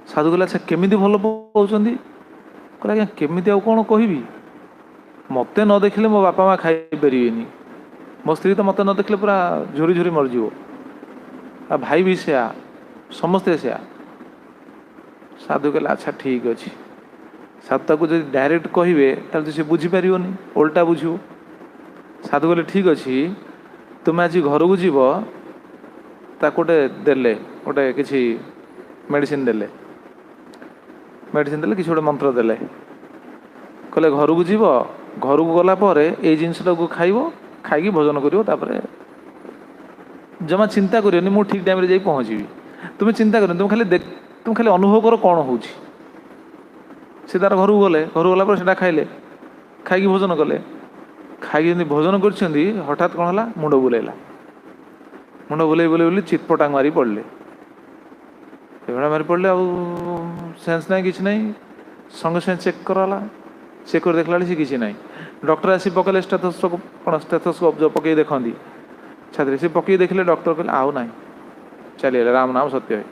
ସାଧୁ କହିଲେ, ଆଚ୍ଛା କେମିତି ଭଲ ପାଉଛନ୍ତି? କହିଲେ ଆଜ୍ଞା କେମିତି ଆଉ କ'ଣ କହିବି, ମୋତେ ନ ଦେଖିଲେ ମୋ ବାପା ମା ଖାଇପାରିବେନି, ମୋ ସ୍ତ୍ରୀ ତ ମୋତେ ନ ଦେଖିଲେ ପୁରା ଝୁରି ଝୁରି ମରିଯିବ, ଆଉ ଭାଇ ବି ସେୟା, ସମସ୍ତେ ସେୟା। ସାଧୁ କହିଲେ, ଆଚ୍ଛା ଠିକ୍ ଅଛି। ସାଧୁ ତାକୁ ଯଦି ଡାଇରେକ୍ଟ କହିବେ ତାହେଲେ ତ ସେ ବୁଝିପାରିବନି, ଓଲଟା ବୁଝିବ। ସାଧୁ କହିଲେ, ଠିକ୍ ଅଛି, ତୁମେ ଆଜି ଘରକୁ ଯିବ, ତାକୁ ଗୋଟେ କିଛି ମେଡ଼ିସିନ ଦେଲେ, କିଛି ଗୋଟେ ମନ୍ତ୍ର ଦେଲେ, କହିଲେ ଘରକୁ ଯିବ, ଘରକୁ ଗଲା ପରେ ଏଇ ଜିନିଷଟାକୁ ଖାଇବ, ଖାଇକି ଭୋଜନ କରିବ, ତାପରେ ଜମା ଚିନ୍ତା କରିବନି ମୁଁ ଠିକ୍ ଟାଇମ୍ରେ ଯାଇ ପହଞ୍ଚିବି। ତୁମେ ଚିନ୍ତା କରିବନି, ତୁମେ ଖାଲି ଅନୁଭବ କର କ'ଣ ହେଉଛି। से तार घर गले घर गला से खाइले खाई भोजन कले खाई भोजन कर हठात कौन है मुंड बुलेला मुंड बुले बुले चितपटांग मारी पड़े एभा मारी पड़े आ सेन्स ना कि संगे संगे चेक कराला चेक कर देखला सी किसी ना डॉक्टर आसी पकड़े स्टेथोस्कोप कौन स्टेथोस्कोप जो पकई देखती छात्री से पकई देखले डॉक्टर कहले आउ ना चलिए राम नाम सत्य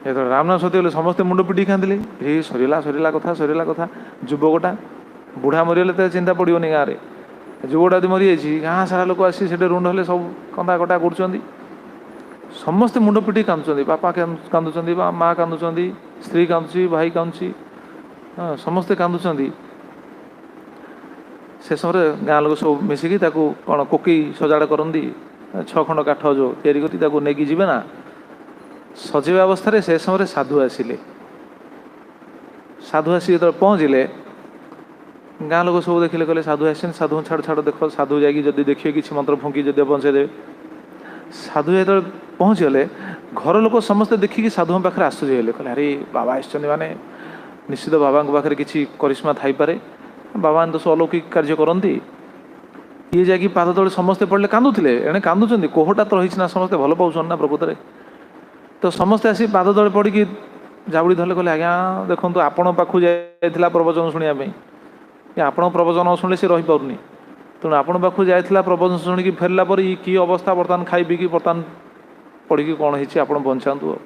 है जो राम नाम सत्य बोले समस्ते मुंड पिटी खाँदे ये सरीला सरीला कथा युवकटा बुढ़ा मरीगले तो चिंता पड़ोनी गाँव में युवकटा यदि मरी जाइए गाँ सारा लोक आसी से रुंड हेले सब कंदा कटा कर समस्ते मुंड पिटी कांदुचंदी बापा कांदुचंदी माँ कांदुचंदी स्त्री कांदुची भाई कांदुची समस्ते कांदुचंदी से समय गाँ लोक सब मिसिकी कौन कोकी सजाड़ करती 6 खंड काठ जो तैयारी करी नहीं जीवे ना सजेवा अवस्था से समय साधु आसिले साधु आसी जो पहुँचले गाँ लोक सब देखिले कहले साधु आसन साधु छाड़ छाड़ देख साधु जाकि देखिए कि मंत्र फुंकी जदि बंचे देवे साधु जो पहुँचीगले घर लोक समस्ते देखिकी साधु पाखे आश्चर्य हेले कहले अरे बाबा आसछन्ति माने निश्चित बाबा पाखे किसी करिश्मा थाई पारे बाबा तो सब अलौकिक कार्य करती ये जाकि पाद तले समस्ते पड़े कांदुले एणे कांदुचंती कोहटा तो रही ना समस्ते भल पाउछन ना प्रकृत तो समस्ते आसी पाद तले पड़ी जाबुड़ी धरले कहले आज्ञा देखो आपण पाखु जाइथिला प्रवचन शुणा आपण प्रवचन शुणिले सी रही पारुनी तेणु आपण पाखु जाइथिला प्रवचन शुणिकी फेरला पर कि अवस्था बर्तमान खाई पीकी बर्तमान पड़ी कौन होती आप बचातु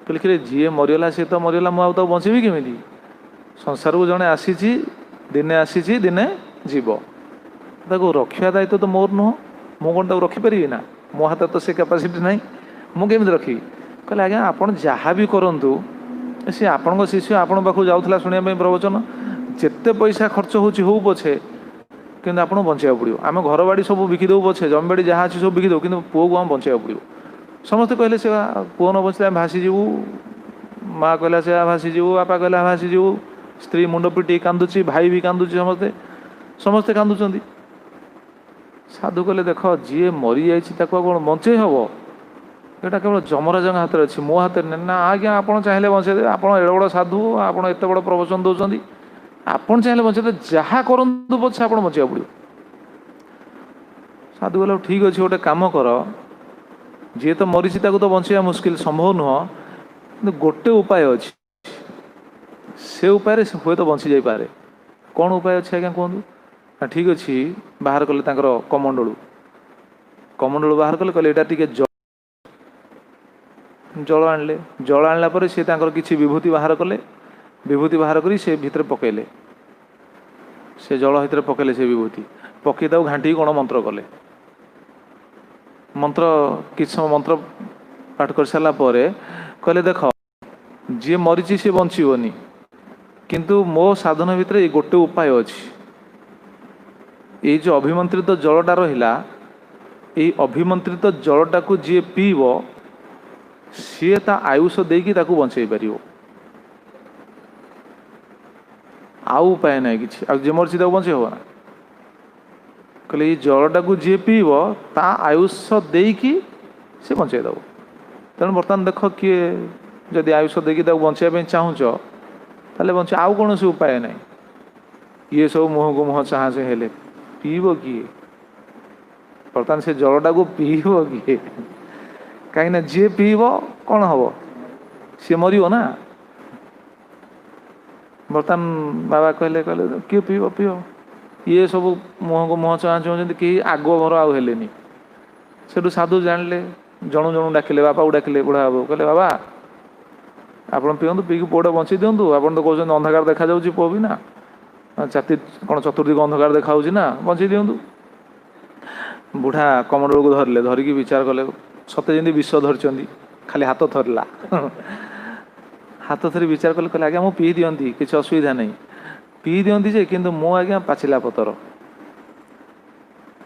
कहले जी मरीगला सी तो मरीगला मुझे बचेबी केमी संसार को जड़े आसी दिने आसी दिने जीव ताको रखा दायित्व तो मोर नुह मु कौन ताको रखिपारि ना मो हाथ तो से कैपेसिटी ना मुझे रखी कहले आज्ञा आपड़ जहाँ भी करूँ सी आपण शिष्य आपण पाखु जाऊला शुणा प्रवचन जिते पैसा खर्च हो पछे कि आपको बचाया पड़ो आम घर बाड़ी सब बिकिदेव पछे जमीबाड़ी जहाँ अच्छी सब बिकिदेव कि पुओ को आम बचाया पड़ो समस्ते कहले से पुओ न बचले भासीजु माँ कहला से भासीजु बापा कहला भासीजु स्त्री मुंड पिटी कांदुची भाई भी कांदुची समस्ते समस्ते कांदुचंती साधु कहले देख जी मरी जाइए कौन बचे हम यहाँ केवल जमराज हाथ में अच्छी मो हाथ में ना आज्ञा आप चाहिए बचेदे आप एड़े बड़ साधु आप एत बड़ प्रवचन दौरान आपन चाहिए बचेदे जहाँ करूँ पछे आप बचाया पड़ो साधु कहले ठीक अच्छे गोटे कम कर जी तो मरी तो बचाया मुस्किल संभव नुह गोटे उपाय अच्छी से उपाय हुए तो बची जापे कौन उपाय अच्छे आज्ञा कहतु ठीक अच्छे बाहर कले कमंडलू बाहर कले कहले यहाँ जल आणले जल आणला पर सी किसी विभूति बाहर कले विभूति बाहर करी से भितर पकेले से जल भितर पकेले से विभूति पकई घाटी कौन मंत्र कले मंत्र किछ समय मंत्र पाठ कर सारा कहले देख जी मरीची सी बचीबनी किंतु मो साधन भितर ये गोटे उपाय अच्छी ये जो अभिमंत्रित जलटा रहा ये अभिमंत्रित जलटा को जी पीब सी ता आयुष देकी ताकू बचई पार आउ उपाय ना कि जे मरसी बचे हम ना कहले ये जलटा को जी पीब ता आयुष देकी से बचे दब तेणु बर्तमान देख किए जदि आयुष देकी बचाई चाहूच ताले बचे आउ कौन से उपाय ना ये सब मुह को मुह चाह से हेले पीब किए बर्तमान से जलटा को पीब किए कहीं जी पीब कौन हम सी मर ना बर्तमान बाबा कहले कहले किए पीब पीब ये सब मुह को मुह चाह चाहते कि आग मर आलेनी से साधु जानले जणु जणु डाकिले बापा को डाकिले बुढ़ा बाबू कहले बाबा आप पीऊँ पीक पुआटा बचे दिंतु आप तो कहते अंधकार देखा जाऊँगी पुओ भी ना छाती कौन चतुर्दिक अंधकार देखा ना बचे दिंतु बुढ़ा कमंडल को धरले धरिकी विचार कले सत्य जमी विष धरती खाली हाथ थरला हाथ थरी विचार कले कहले आज्ञा मु पी दियंती किसी असुविधा नहीं पी दियंती जे किंतु मो आज्ञा पाचिला पतर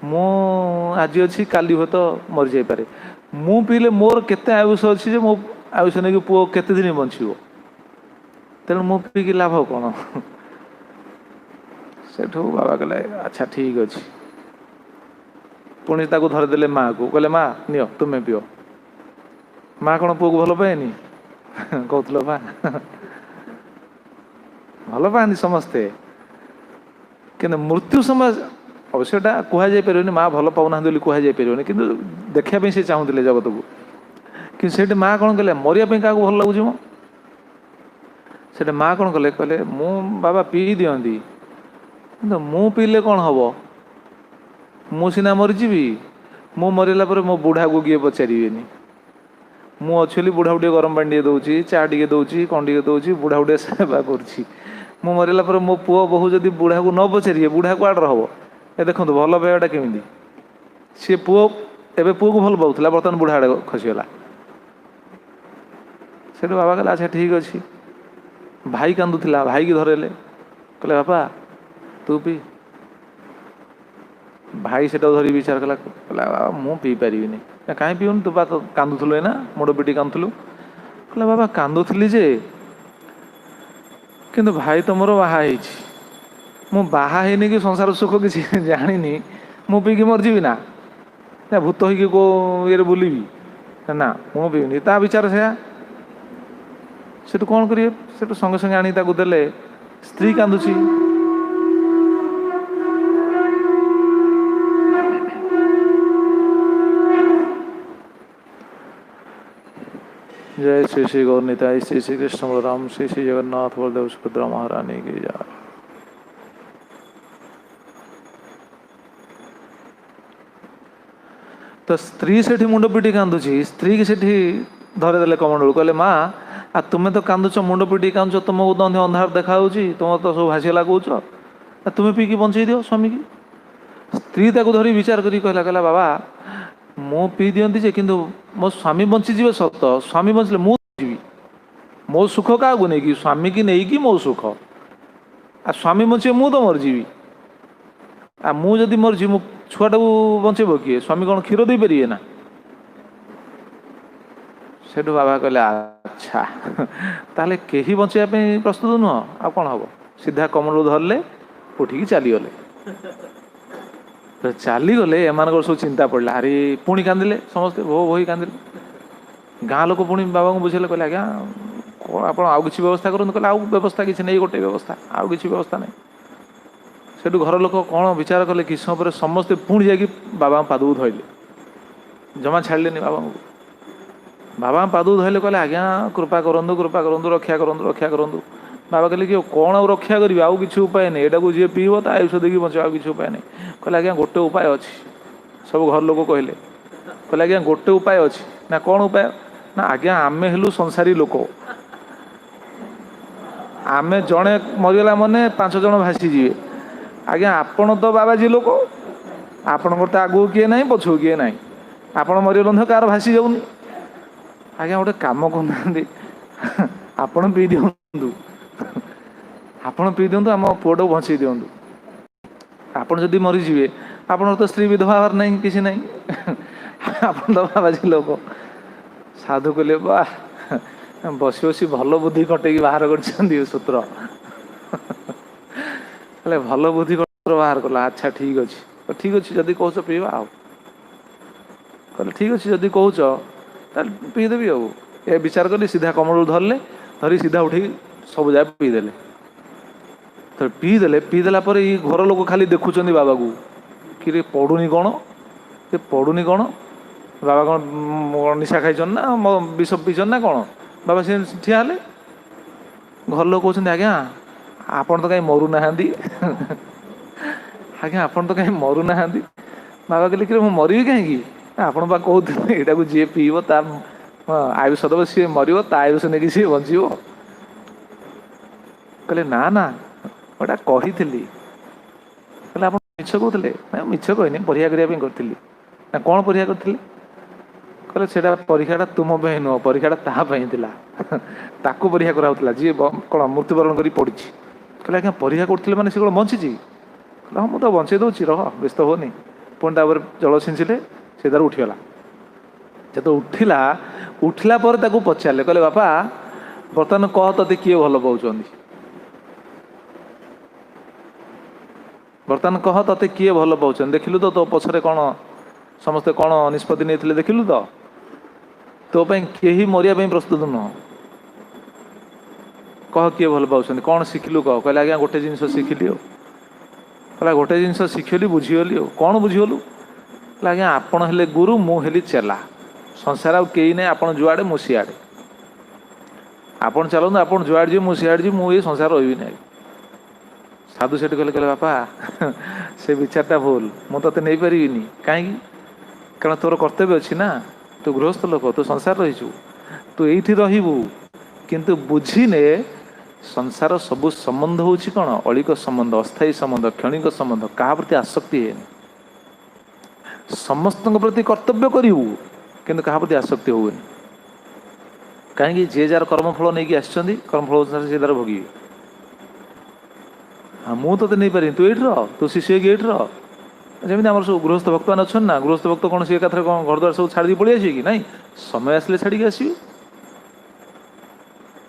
मु आज अच्छी काली हुए तो मरी जाई पारे मु पीले मोर केते आयुष अच्छी मो आयुष नहीं पुओ केते दिन बचो तेणु मु पीकी लाभ कौन से बाबा कहले अच्छा ठीक अच्छे पुणी ताको धरदेले माँ को कहले माँ नियो तुम्हें पिओ माँ कौन पुओ को भल पाएनी कहूल बा ଭଲ ପାଆନ୍ତି ସମସ୍ତେ, କିନ୍ତୁ ମୃତ୍ୟୁ ସମୟ ଅବଶ୍ୟ ଏଟା କୁହାଯାଇପାରିବନି ମା ଭଲ ପାଉନାହାନ୍ତି ବୋଲି କୁହାଯାଇପାରିବନି, କିନ୍ତୁ ଦେଖିବା ପାଇଁ ସେ ଚାହୁଁଥିଲେ ଜଗତକୁ। କିନ୍ତୁ ସେଇଠି ମା କ'ଣ କଲେ, ମରିବା ପାଇଁ କାହାକୁ ଭଲ ଲାଗୁଛି ମ? ସେଠି ମା କ'ଣ କଲେ, କହିଲେ ମୁଁ ବାବା ପିଇ ଦିଅନ୍ତି, କିନ୍ତୁ ମୁଁ ପିଇଲେ କ'ଣ ହବ? ମୁଁ ସିନା ମରିଯିବି, ମୁଁ ମରିଲା ପରେ ମୋ ବୁଢ଼ାକୁ କିଏ ପଚାରିବେନି। ମୁଁ ଅଛି ବୋଲି ବୁଢ଼ାକୁ ଟିକେ ଗରମ ପାଣି ଟିକେ ଦେଉଛି, ଚା ଟିକେ ଦେଉଛି, କ'ଣ ଟିକେ ଦେଉଛି, ବୁଢ଼ାକୁ ଟିକେ ସେବା କରୁଛି। ମୁଁ ମରିଲା ପରେ ମୋ ପୁଅ ବୋହୂ ଯଦି ବୁଢ଼ାକୁ ନ ପଚାରିବେ, ବୁଢ଼ା କୁଆଡ଼େ ହବ? ଏ ଦେଖନ୍ତୁ ଭଲ ପାଇବାଟା କେମିତି। ସିଏ ପୁଅ ଏବେ ପୁଅକୁ ଭଲ ପାଉଥିଲା, ବର୍ତ୍ତମାନ ବୁଢ଼ା ଆଡ଼େ ଖସିଗଲା। ସେଠୁ ବାବା କହିଲେ ଆଚ୍ଛା ଠିକ୍ ଅଛି। ଭାଇ କାନ୍ଦୁଥିଲା, ଭାଇକି ଧରେଇଲେ, କହିଲେ ବାପା ତୁ ପିଇ। ଭାଇ ସେଟାକୁ ଧରି ବିଚାର କଲା, କହିଲା ବାବା ମୁଁ ପିଇ ପାରିବିନି। କାହିଁ ପିଉନି? ତୁ ବା ତ କାନ୍ଦୁଥିଲୁ, ଏଇନା ମୁଣ୍ଡ ପିଟି କାନ୍ଦୁଥିଲୁ। କହିଲା ବାବା କାନ୍ଦୁଥିଲି ଯେ, କିନ୍ତୁ ଭାଇ ତ ମୋର ବାହା ହେଇଛି, ମୁଁ ବାହା ହେଇନି କି ସଂସାର ସୁଖ କିଛି ଜାଣିନି, ମୁଁ ପିଇକି ମରିଯିବି ନା? ଭୂତ ହେଇକି କେଉଁ ଇଏରେ ବୁଲିବି ନା, ମୁଁ ପିଇବିନି। ତା ବିଚାର ସେୟା। ସେଠୁ କ'ଣ କରିବେ, ସେଠୁ ସଙ୍ଗେ ସଙ୍ଗେ ଆଣିକି ତାକୁ ଦେଲେ। ସ୍ତ୍ରୀ କାନ୍ଦୁଛି, जय श्री श्री गौर निताई, श्री श्री कृष्ण बलराम, श्री श्री जगन्नाथ बलदेव सुभद्रा महारानी की जय। तो स्त्री सेठी मुंड पिटी कांदुची, स्त्री की सेठी धरेदेले कमंडल, कहले माँ आ तुम्हें तो कांदुच, मुंड पिटी कांदुच, तुमको तो अंधार देखा, तुम तो सब भासीगला कौच, तुम्हें पीकी बंचई दियो स्वामी की। स्त्री ताको धरी विचार करी कहला, कहला बाबा मु पी दियंती जे, किंतु मो स्वामी बंचीजे सत, स्वामी बंचले मु जीवी। मो सुख क्या नहीं कि स्वामी की नहीं कि मो सुख, आ स्वामी बंचे मु तो मरजीवी। आ मु जदि मरजी मो छुआटा को बंचेब किए? स्वामी कौन क्षीर दे पारे ना? सेठू बाबा कहले अच्छा ताले केही बंचाइबा प्रस्तुत नुह, आ कौन हम? सीधा कमल धरले, उठिकी चलीगले। चलीगले एम सब चिंता पड़ा, अरे पुणी कांदिले समस्ते, भो भो कांदिले। गाँ लोक पुणी बाबा को बुझेले, कहले आज्ञा आप किसी व्यवस्था करूँ? कहले आउ व्यवस्था किसी नहीं, गोटे व्यवस्था, आउ किसी व्यवस्था नहीं। सेठू घर लोक कौन विचार कले, किस समय पर समस्ते पुणी जाकि बाबा पाद को धोइले, जमा छाड़िले बाबा को। बाबा पाद को धोइले, कहले आज्ञा कृपा करंतु, कृपा करंतु, रक्षा करंतु, रक्षा करंतु। बाबा कहले कि कौन आउ रक्षा करी, आउ किसी उपाय नहीं, एटा को जी पीब ता आयुष देखिए बचे, आउ किसी उपाय नहीं। कहले आज्ञा गोटे उपाय अच्छी। सब घर लोक कहले, कहले आज्ञा गोटे उपाय अच्छी ना? कौन उपाय ना? आज्ञा आमे हेलु संसारी लोक, आमे जड़े मरीगला माने 5 जन भासी जीवे। आज्ञा आपण तो बाबाजी लोक, आपणकर तो आगू किए ना पछू किए ना, आपण मरीगल कार भासी जाऊनी। आज्ञा गोटे कम करना, आपण पी दिंतु, आपण पी दिंतु, आम पुओटा को बंचई दिंतु। आपण जदि मरीजे, आपण तो स्त्री विधवा हबार नहीं, किसी नहीं, आपण तो बाबाजी लोक। साधु कहले वाह, बसी बसी भल बुद्धि कटे बाहर कर सूत्र। भल बुद्धि बाहर कला। अच्छा ठीक अच्छे, ठीक अच्छे जदि कौच पीवा आ, कहले ठीक अच्छे जदि कौच पीदेवी आ। ए विचार कली, सीधा कमल धरले, धरी सीधा उठी सब जाए पीदेले। तो पीदेला पर ये घर लोक खाली देखुं बाबा को कि पड़ुनी कौन, ये पड़ुनी कौन, बाबा कौन निशा खाई ना, विष पीछन ना कौन? बाबा से ठिया हेले, घर लोग कहते आज्ञा आपण तो कहीं मरु ना, आज्ञा आपण तो कहीं मरु ना। बाबा कहले कि मैं मरबी कहीं, आपण बा कहते यहाँ को जी पीब ता आयुष दब, सी मर ता आयुष नहीं सी बचब। कहले ना ना गोटा कही, कहले आप मिछ कहते? ना मिछ कहनी, परीक्षा करने करी ना। कौन परीक्षा करी? कहले से परीक्षाटा तुम नुह, परीक्षाटा ताला, ताकू परीक्षा कराला, जी कौन मृत्युवरण कर पड़ी। कहले आज्ञा परीक्षा करते मैंने सी कौन बंची? कहला हाँ मुझे बंचे दूसरी, रह व्यस्त होनी। पुणी तापर जल छिंचिले, से तार उठीगला। जब उठिला, उठिला पर ताकू पचारे, कहले बापा बर्तमान कह ते किए भल पाँच? बर्तमान कह ते किए भल पाँच? देखिलु तो तो पछरे कौन समस्ते कौन निष्पत्ति नहीं देखिलु तो? तो कहीं मरिया प्रस्तुत नुह। कह किए भल पाउछन्ति कौन शिखिलु कह कहले आज्ञा गोटे जिनस शिखिली हो कहला गोटे जिनस शिखिली बुझीगली हो कौन बुझीगलु कहला आज्ञा आपण हेले गुरु मु हेली चेला संसार आ केही नहीं आपण जुआड़े मु सियाड़े आपण चलतु आपण जुआड़े जी मु सियाड़े जी मु ये संसार रही नहीं साधु सेठ कहले कहले बापा से विचारटा भूल मु तते नहीं पारिनी कहीं कारण तोर कर्तव्य अच्छी ना तू गृहस्थ लोक तू संसार रहीचु तू एठी रहिबु किंतु बुझीने संसार सबु संबंध होची कौन अलिक संबंध अस्थायी संबंध क्षणिक संबंध क्या प्रति आसक्ति है समस्त प्रति कर्तव्य करू किंतु क्या प्रति आसक्ति होनी कहीं जे जार कर्मफल नहीं आसछन्ति कर्मफल अनुसार से तार भोगी हाँ मु तो नहीं पारि तू ये तू शिष्य ये जमी आम सब गृहस्थ भक्त मैंने अच्छा ना गृहस्थ भक्त कौन सी कथा कौन घर द्वार सब छाड़ी पलि आस कि नहीं समय आसिले छाड़ी आसबे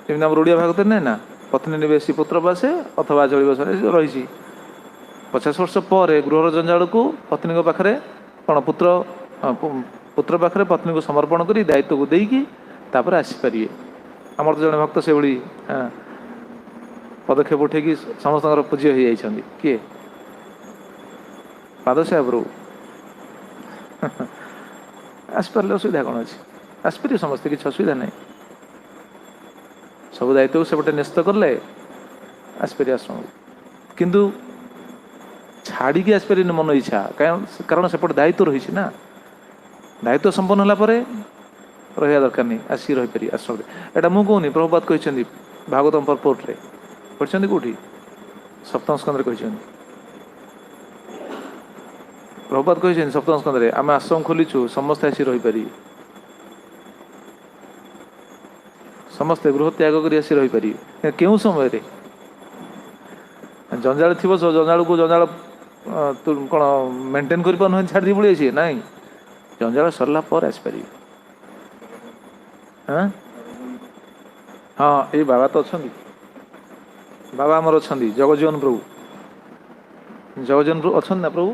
जमी आम ओडिया भागवत नहीं ना पत्नी निवेशी पुत्र बासे अथवा जल बस रही 50 वर्ष पर गृहर जंजाल को पत्नी पाखे कौन पुत्र पाखे पत्नी को समर्पण कर दायित्व को देकी तापर आसीपारे आमर तो जड़े भक्त से भाई पदक्षेप उठे समस्त पूज्य हो जाती किए पाद साहेब रू आसपारे असुविधा कौन अच्छी आसपारे समस्ते किसी असुविधा नहीं सब दायित्व सेपटे न्यस्त कले आसपारे आश्रम किंतु छाड़ी की आसपारे मन इच्छा कारण सेपटे दायित्व रही ना दायित्व संपन्न होला रहा दरकार नहीं आसिक रहीपर आश्रम एटा मुझे कहूनी प्रभुपाद कहते भागवतम परपोर्ट रे पढ़ते कौटी सप्तम स्कंद कहते प्रभुपाद कहते सप्तम स्कंद आम आश्रम खोलीचु समस्ते आसी रहीपर समस्ते गृह त्याग कर आसी रहीपर क्यों समय रे जंजाल थी जंजाल को जंजाल कौन मेंटेन कर छाड़ी पड़ी आसी ना जंजाल सरला पर आसपार हाँ हाँ ये बाबा तो अच्छा बाबा आमर अच्छा जगजीवन प्रभु जगजीवन प्रभु अच्छा ना प्रभु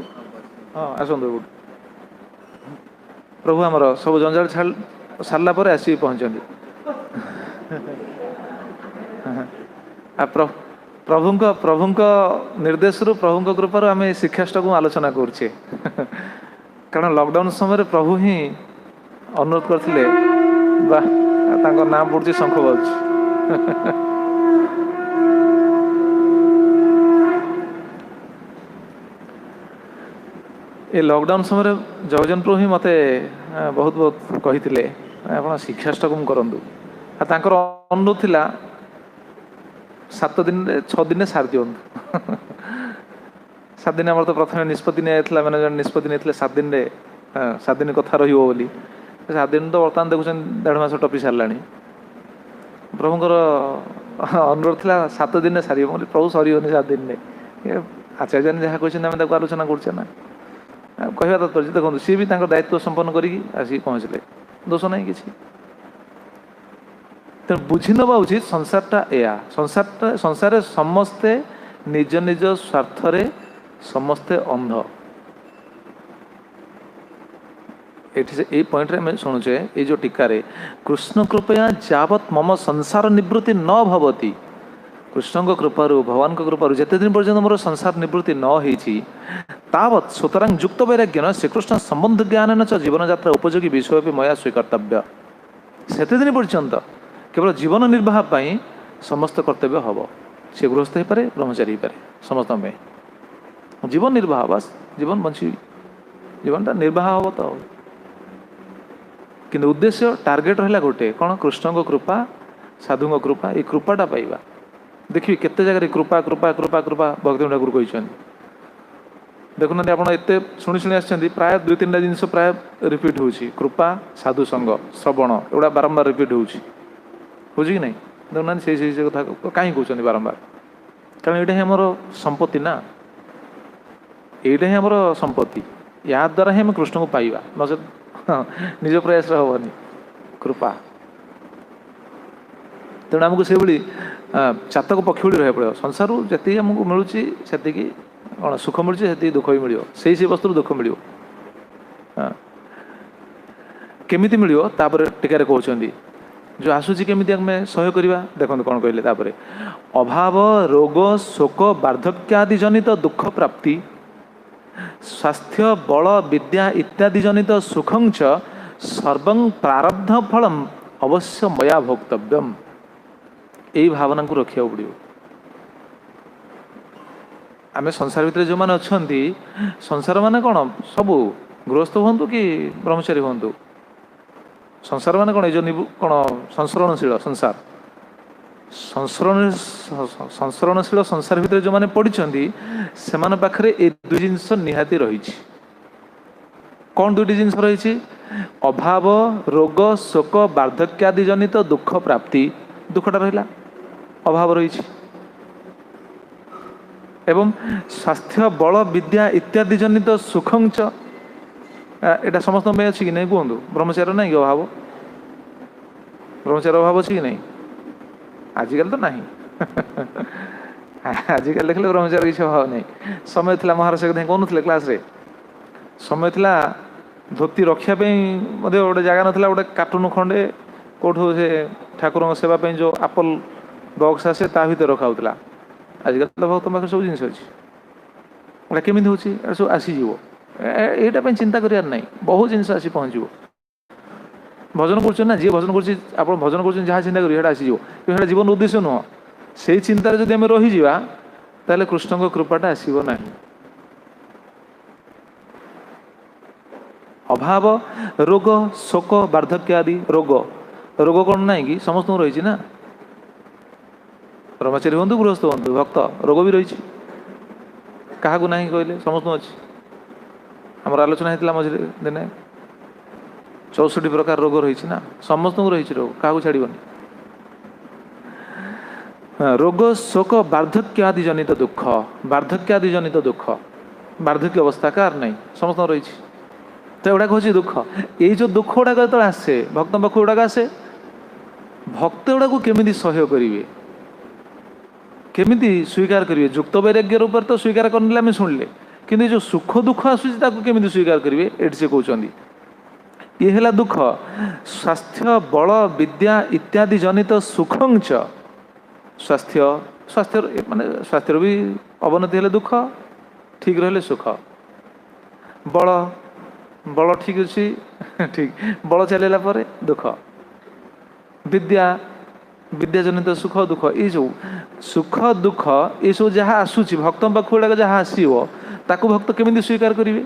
हाँ आसतु प्रभु आमर सब जंजाल सारा पर आसी पहुँचती प्रभुंक निर्देश रु प्रभुंक कृपार आम शिक्षाष्ट को आलोचना करुचे कारण लॉकडाउन समय प्रभु ही अनुरोध करते नाम पड़ुची शंख बाजुची ये लॉकडाउन समय जगजन प्रभु ही मते बहुत बहुत कही आप शिक्षाष्ट को करूँ अनुरोध थिला 7 दिन 6 दिन सारी दिंतु 7 दिन आम तो प्रथम निष्पत्ति नहीं मैंने निष्पत्ति नहीं 7 दिन 7 दिन कथा रही 7 दिन तो बर्तमान देखुं 1.5 मास टपी सारा प्रभुंर अनुरोध था 7 दिन सारे प्रभु सरीबनी 7 दिन आचार्य जहाँ कहते आलोचना करा कहवा तात्पर्य देखो सी भी दायित्व संपन्न करी पहुँचले दोष ना कि तेणु बुझी नवा उचित संसारटा या संसार समस्ते निज निज स्वार्थ समस्ते अंध ये पॉइंट रे शुणुचे ये जो टीकार कृष्ण कृपया जावत मम संसार निवृत्ति न भवति कृष्ण कृपारू भगवान कृपारू जिते दिन पर्यटन मोर संसार निवृत्ति न होती तावत सुतरां युक्त वैराग्यन श्रीकृष्ण संबंध ज्ञान च जीवन यात्रा उपयोगी विषय भी मया स्वीकर्तव्य से दिन पर्यंत केवल जीवन निर्वाह पाई समस्त कर्तव्य हम सी गृहस्थ हो पारे ब्रह्मचारी हो पारे समस्त में जीवन निर्वाह बस जीवन बंची जीवनटा निर्वाह हम तो किंतु उद्देश्य टार्गेट रहा गोटे कौन कृष्ण को कृपा साधु कृपा ये कृपाटा पाइबा देखिए केते जगह कृपा कृपा कृपा कृपा भक्ति ठाकुर कहते देखुना आप एत शुणी शुणी आसछन्ति प्राय 2-3टा जिनस प्राय रिपीट होची कृपा साधु संग श्रवण एगुड़ा बारंबार रिपीट होची कि नहीं देखुना से कथा कहीं कहते बारंबार कारण यहाँ आमर संपत्ति ना यहाँ आमर संपत्ति या द्वारा ही आम कृष्ण को पाइबा नचेत निज प्रयास हेनी कृपा तेणु आमको से चातक पक्षी भाई रहा पड़ो संसार जी आमको मिलूँ से कौन सुख मिलूँ से दुख भी मिलो से वस्तु दुख मिलो केमिति मिलो तापर टीकार कहते जो आसूची केमिति आमे सहयोग करवा देखो कौन कहले तापर अभाव रोग शोक वार्धक्यादि जनित दुख प्राप्ति स्वास्थ्य बल विद्या इत्यादि जनित सुखं च सर्वं प्रारब्ध फलम अवश्य मया भोक्तव्यम। यही भावना को रखा पड़ो। आम संसार भितर जो मैंने अच्छा संसार माने कौन सब गृहस्थ हूँ कि ब्रह्मचारी हूँ संसार माने कौन ये जो कौन संसरणशील संसार संसरणशील संसार भितर जो मैंने पढ़ी से पाखे ये दुई जिनस निहाती रही। कौन दुईटी जिनस रही? अभाव रोग शोक वार्धक्यादि जनित दुख प्राप्ति दुखटा रहा अभाव रही एवं स्वास्थ्य बल विद्या इत्यादि जनित सुखं च एटा समस्त में अच्छी कि नहीं कहतु ब्रह्मचार्य नहीं कि अभाव ब्रह्मचार्य अभाव अच्छी कि नहीं आजिकल तो नहीं आजिकल देखले ब्रह्मचार्य किसी अभाव नहीं। समय थिला महाराज कहून क्लास रे समय थिला धोती रखापी गोटे जगह नाला गोटे कार्टून खंडे कौटू से ठाकुर सेवाई जो आपल बक्स आसे ता भर रखा होता। आजिकल तो भक्त पाखे सब जिन अच्छी केमी हो सब आसीज यहाँ चिंता करार ना बहुत जिन आसी पहुँच भजन कर जी भजन कर भजन कर जहाँ चिंता करें आसीज जीवन उद्देश्य नुह से चिंतार जब आम रहीजा ताले कृष्ण कृपाटा आसब ना। अभाव रोग शोक वार्धक्य आदि रोग रोग कौन ना कि समस्त रही ना ब्रह्मचारी हूँ गृहस्थ हूँ भक्त रोग भी रही क्या ना कहले समस्त अच्छी आमर आलोचना होता मझे दिने 64 प्रकार रोग रही ना समस्त को रही रोग क्या छाड़बनी। रोग शोक वार्धक्य आदि जनित दुख वार्धक्य आदि जनित दुख वार्धक्य अवस्था कार नहीं समस्त रही तो एगुड़ा हूँ दुख ये जो दुख गुड़ाक जो आसे भक्त पाख गुड़ाक आसे भक्त गुड़ा को केमी सहयोग करेंगे केमी स्वीकार करेंगे युक्त वैराग्य रूप तो स्वीकार करने आम शुणिले कि जो सुख दुख आसूसी केमी स्वीकार करेंगे ये से कहते ये है दुख स्वास्थ्य बल विद्या इत्यादि जनित सुखं च स्वास्थ्य स्वास्थ्य माने स्वास्थ्य भी अवनति हेले दुख ठीक रहे सुख बल बल ठीक अच्छी ठीक बल चलला पर दुख विद्या विद्या जनित सुख दुख ये जो सुख दुख ये सब जहाँ आसूची भक्त पाख गुड़ाक जहाँ आसो ताकू भक्त केमी स्वीकार करेंगे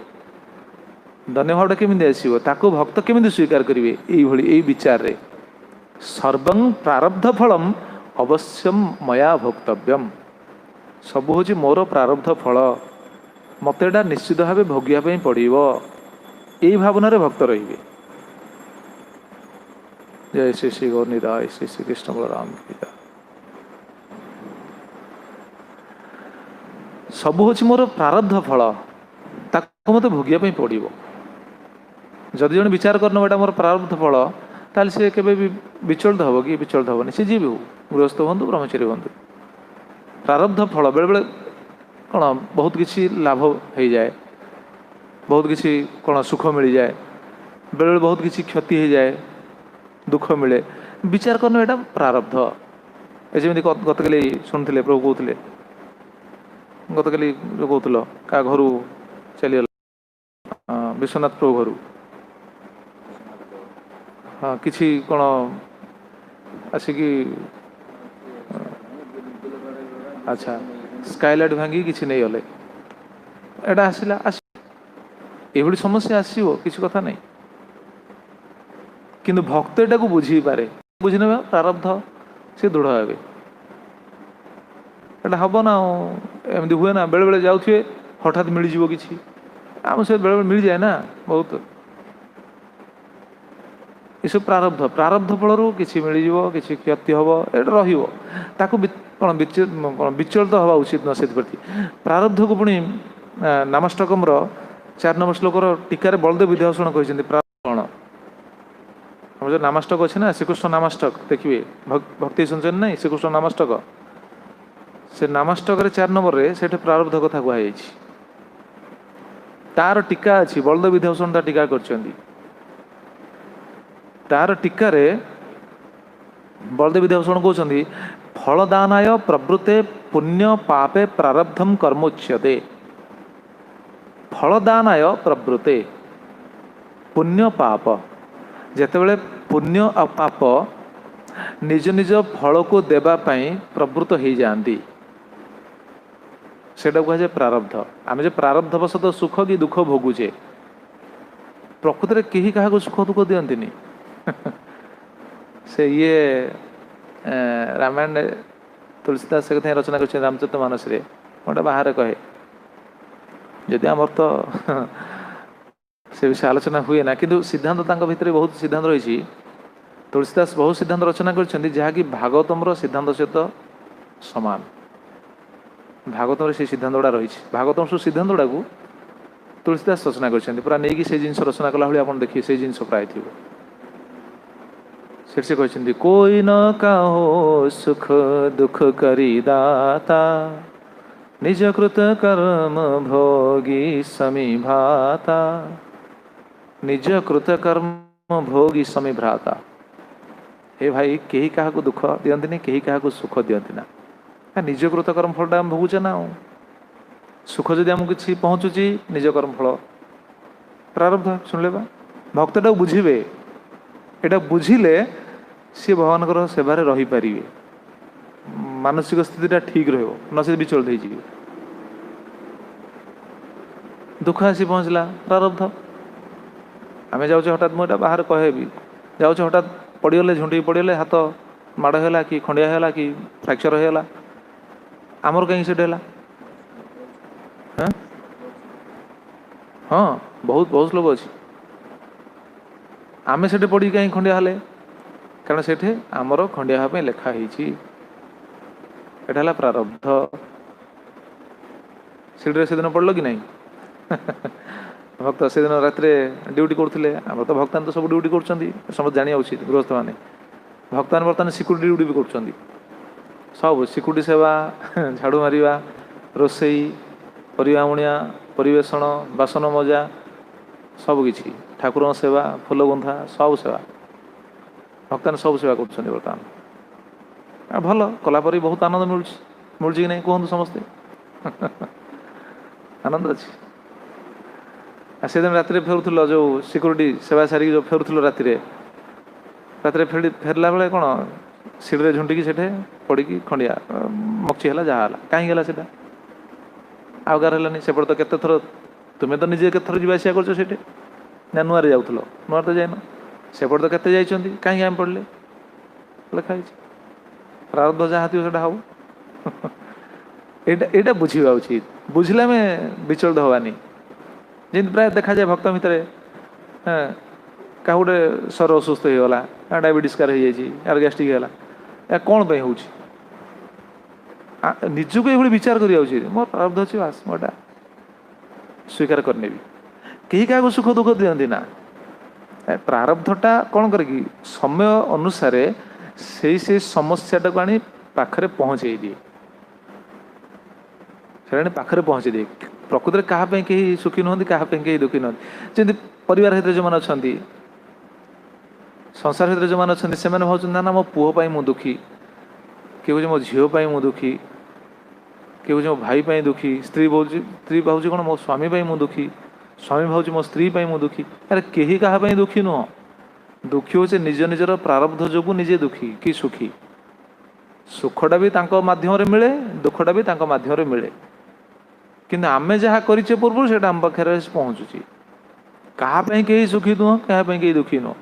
धन्य भावटा केमी आसो ताकू भक्त केमी स्वीकार करेंगे यही विचार रे सर्वं प्रारब्ध फलम अवश्यम मया भोक्तव्यम सब हूँ मोर प्रारब्ध फल मत एटा निश्चित भाव भोगिया पड़ो यही भावना भक्त रही। जय श्री श्री गौरनिताय श्री श्री कृष्ण बलराम की जय। सब हूँ मोर प्रारब्ध फल ताको मत भोगिया पड़ो जदि जन विचार करना एटा मोर प्रारब्ध फल ताल से केबे भी विचलित हम कि विचलित हेनी सी जी भी हो गृहस्थ हूँ ब्रह्मचारी हूँ प्रारब्ध फल बेले बेले कौन बहुत किसी लाभ हो जाए बहुत किसी कौन सुख मिल जाए बेले बेले बहुत किसी क्षति हो जाए दुख मिले विचार करना यहाँ प्रारब्ध एमती गत काली शुणुले प्रभु कहते गत काली जो कहल क्या घर चलीगला विश्वनाथ प्रभु घर हाँ किसी कौन आसिकी अच्छा स्काईलाइट भांगी किसी नहीं गले एटा आसला ये समस्या आसो किसी कथा नहीं किंतु भक्त एटा को बुझी पारे बुझने प्रारब्ध से दृढ़ हे एटा हम ना एमती हुए ना बेले बेले जाऊे हठात मिल जाव कि आम से बेले बेले मिल जाए ना बहुत ये सब प्रारब्ध प्रारब्ध फल किसी मिल जाव कि क्षति हम ये कौन विचलित हवा उचित न से प्रति प्रारब्ध को पुणी नामाष्टकम 4 नंबर श्लोकर टीकार बलदेव विद्याभूषण कहते प्रारब्ध कौन हम जो नामाष्टक अच्छे ना श्रीकृष्ण नामाष्टक देखिए भक्ति सुनचन ना श्रीकृष्ण नामाष्टक से नामाष्टक 4 नंबर से प्रारब्ध कथा कहुई तार टीका अच्छी बलदेव विद्याभूषण तार टीका कर तार टीकार बलदेव देवशरण कहते फलदानाय प्रवृत्ते पुण्य पापे प्रारब्धम कर्मोच्यते। फलदानाय प्रवृत्ते पुण्य पाप जेतेबेले पुण्य और पाप निज निज फल को देवा प्रवृत्त हो जाती से कहुए प्रारब्ध। आम जो प्रारब्धवशत सुख कि दुख भोगुचे प्रकृत में कहीं क्या सुख दुख दिखती से ये रामायण तुलसीदास से कथा रचना कर रामचरित मानस गोटे बाहर कहे जदि आमर तो से विषय आलोचना हुए ना किंतु सिद्धांत भितर बहुत सिद्धांत रही। तुलसीदास बहुत सिद्धांत रचना कर जहाँकि भागवतम सिद्धांत सहित सामान भागवतम से सिद्धांत गुड़ा रही भागवतम सब सिद्धांत गुड़ा को तुलसीदास रचना कर पूरा नहीं से जिन रचना कला भाई आप देखिए से जिन प्राय थी से कहते कोई न कहो सुख दुख करी दाता निज कृत कर्म भोगी समी भ्राता। निज कृत कर्म भोगी समी भ्राता। हे भाई कहीं क्या दुख दिखती कहीं क्या सुख दिखती ना निज कृत कर्म फल आम भोगुचे ना सुख जदि आमको किसी पहुँचुची निज कर्म फल प्रारब्ध शुणिले भक्तटा बुझे यहाँ बुझिले सी भगवान सेवार रही पारे मानसिक स्थिति ठीक रही विचलित हो दुख आसी पहुँचला प्रारब्ध आम जाऊँ हठात मुझे बाहर कहे भी जाऊँ हठात पड़गले झुंडी पड़गले हाथ माड़ है कि खंडिया है कि फ्रैक्चर होगा आमर कहीं से हाँ बहुत बहुत लोग अच्छी आमे से पड़ी कहीं खंडिया हेले कारण से आमर खंडिया हाँ लिखाही एटा प्रारब्ध सीढ़ी से दिन पड़ल कि नहीं भक्त से दिन रात ड्यूटी करते आम तो भक्तान तो सब ड्यूटी कर समस्त जाना उचित गृहस्थ मैंने भक्तान बर्तमान सिक्यूरीटी ड्यूटी भी कर सब सिक्यूरीटी सेवा झाड़ू मारिबा रोसई परिवा मुणिया परिवेषण बासन मजा सबकि ठाकुर सेवा फूल गुंथा सब सेवा भक्तान सब सेवा कर बर्तमान भल कलापर बहुत आनंद मिलूँ कि नहीं कहतु समस्ते आनंद अच्छी से दिन रात फेरुल जो सिक्यूरीटी सेवा सारिक जो फेरुल रात फेरला बेले कौन सीढ़ी झुंटिकी से पड़ी खंडिया मक्ची है जहाँ कहीं से आगार है सेपटे तो केते थर तुम्हें तो निजे केत थर जावासिया कर ना नुआ जाऊल नुआ तो जाइन सेपटे तो केते जाइछंती कहीं आम पड़े लिखाई प्रारब्ध जहाँ थी से हम यहाँ बुझा उचित बुझले में विचलित हवानी जमी प्राय देखा जाए भक्त भितर क्या गोटे स्वर असुस्थ हो गला डायबिटीज कार हो यार गैस्ट्रिक है कौन पे हो निजक ये विचार करा उचित मोर प्रारब्ध अच्छी बास मोटा स्वीकार करने कहीं क्या सुख दुख दिखती ना प्रारब्धटा कौन कर समय अनुसार से समस्याटा को आनी पाखरे पहुँचे दिए से पाखरे पहुँचे दिए प्रकृत में क्या कहीं सुखी नुहति क्या कहीं दुखी नुहति जमी परिवार भर जो मैंने अच्छा संसार भर जो मैंने अच्छा से भाव ना ना मो पुओ मु दुखी किए कहे मो झील मु दुखी किए कहे मो भाई दुखी स्त्री भाव कौन मो स्वामी मु दुखी स्वामी भाव मो स्त्री मु दुखी अरे कहीं क्या दुखी नुह दुखी हो निज निजर प्रारब्ध जो निजे दुखी कि सुखी सुखटा भी माध्यम मिले दुखटा भी माध्यम मिले किंतु आमे जहाँ करिचे पूर्व से आम पाखे पहुँचुची क्या कहीं सुखी नुह क्या कहीं दुखी नुह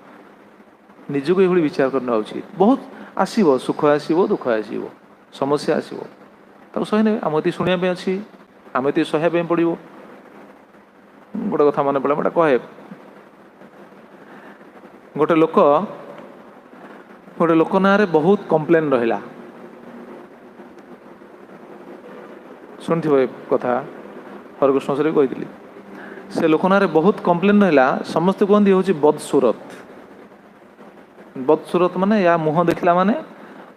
निजक ये विचार करना उचित बहुत आसो सुख आसो दुख आसो समस्या आसो सही ने आम ये शुणा अच्छी आम ये सहया पड़ो गोटे कथा मन पड़ा गोटे कहे गोटे लोक ना बहुत कम्प्लेन रहा शुणी कथा हरकृष्ण सर कही से लोक ना बहुत कम्प्लेन रहा समस्ते कहते हूँ बदसूरत बदसूरत माने या मुह देखला माने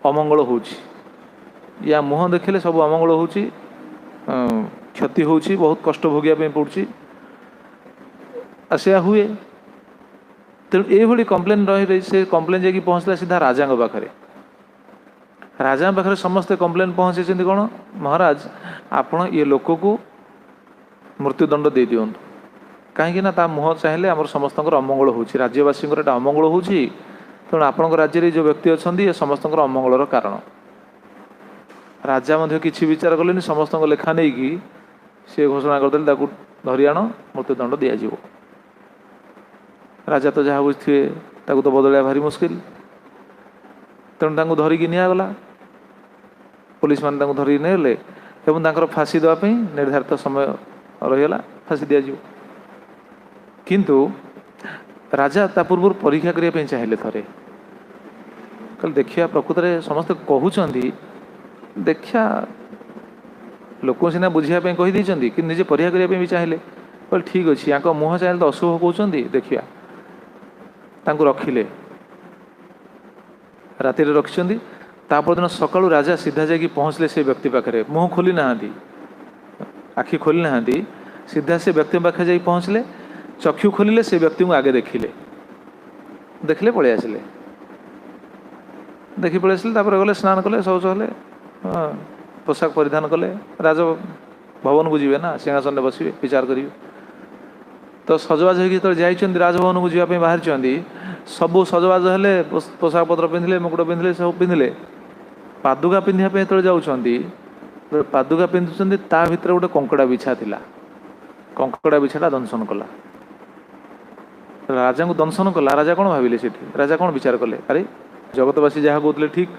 अमंगल होची या मुह देखले सब अमंगल होची क्षति होची बहुत कष्ट भोगिया पड़ुची आसिया हुए तेणु ये कम्प्लेन रही से कम्प्लेन जाकि पहुँचला सीधा राजा पाखे राजा पाखे समस्ते कम्प्लेन पहुँचे कौन महाराज आपण ये लोक को मृत्युदंड दे दिंतु कहीं मुह चाहिए आम समस्त अमंगल हो राज्यवासी अमंगल हो तेणु आपण राज्य जो व्यक्ति अच्छा ये समस्त अमंगलर कारण राजा किसी विचार कले समस्त लेखा नहीं कि सी घोषणा करदे धरी आण मृत्युदंड दि राजा तो जहाँ बुझे तो बदलिया भारी मुस्किल तेणु धरिकी निगला पुलिस मान धरिकी नेले एवं फांसी देवाई निर्धारित समय रहीगला फांसी दि किंतु राजा ता पूर्व परीक्षा करने चाहिए थे कल देखिया प्रकृत में समस्ते कहते देखिया लोक सीना बुझापी कहीदे कि निजे परीक्षा करने भी चाहिए कल ठीक अच्छे या मुह चाहिए तो अशुभ कहते देखिया रखिले राति रखिंट तापरदिन सका राजा सीधा जाकि पहुँचले से व्यक्ति पाखे मुह खोली ना आखि खोली ना सीधा से व्यक्ति पाखे जा पहुँचले चक्षु खोलिले से व्यक्ति को आगे देखिले देखिले पलि आसिले देखी पलि आसिले गले स्नान कले शौच हेले पोशाक परिधान कले राज भवन को जीवे ना सिंहासन में बसवे विचार करेंगे तो सजबाज हो जाइए राजभवन को जीवाई बाहर सबू सजबाज हेले पोशाक पत्र पिंधिले मुकुट पिंधिले सब पिंधिले पादुका पिंधापी जो जाऊँगी पादुका पिंधुंट ता भर गोटे कंकड़ा बिछा थिला कंकड़ा बिछाटा दंशन कला राजा को दंशन कला राजा कौन भाविले से राजा कौन विचार कले अरे जगतवासी जहाँ कहते ठीक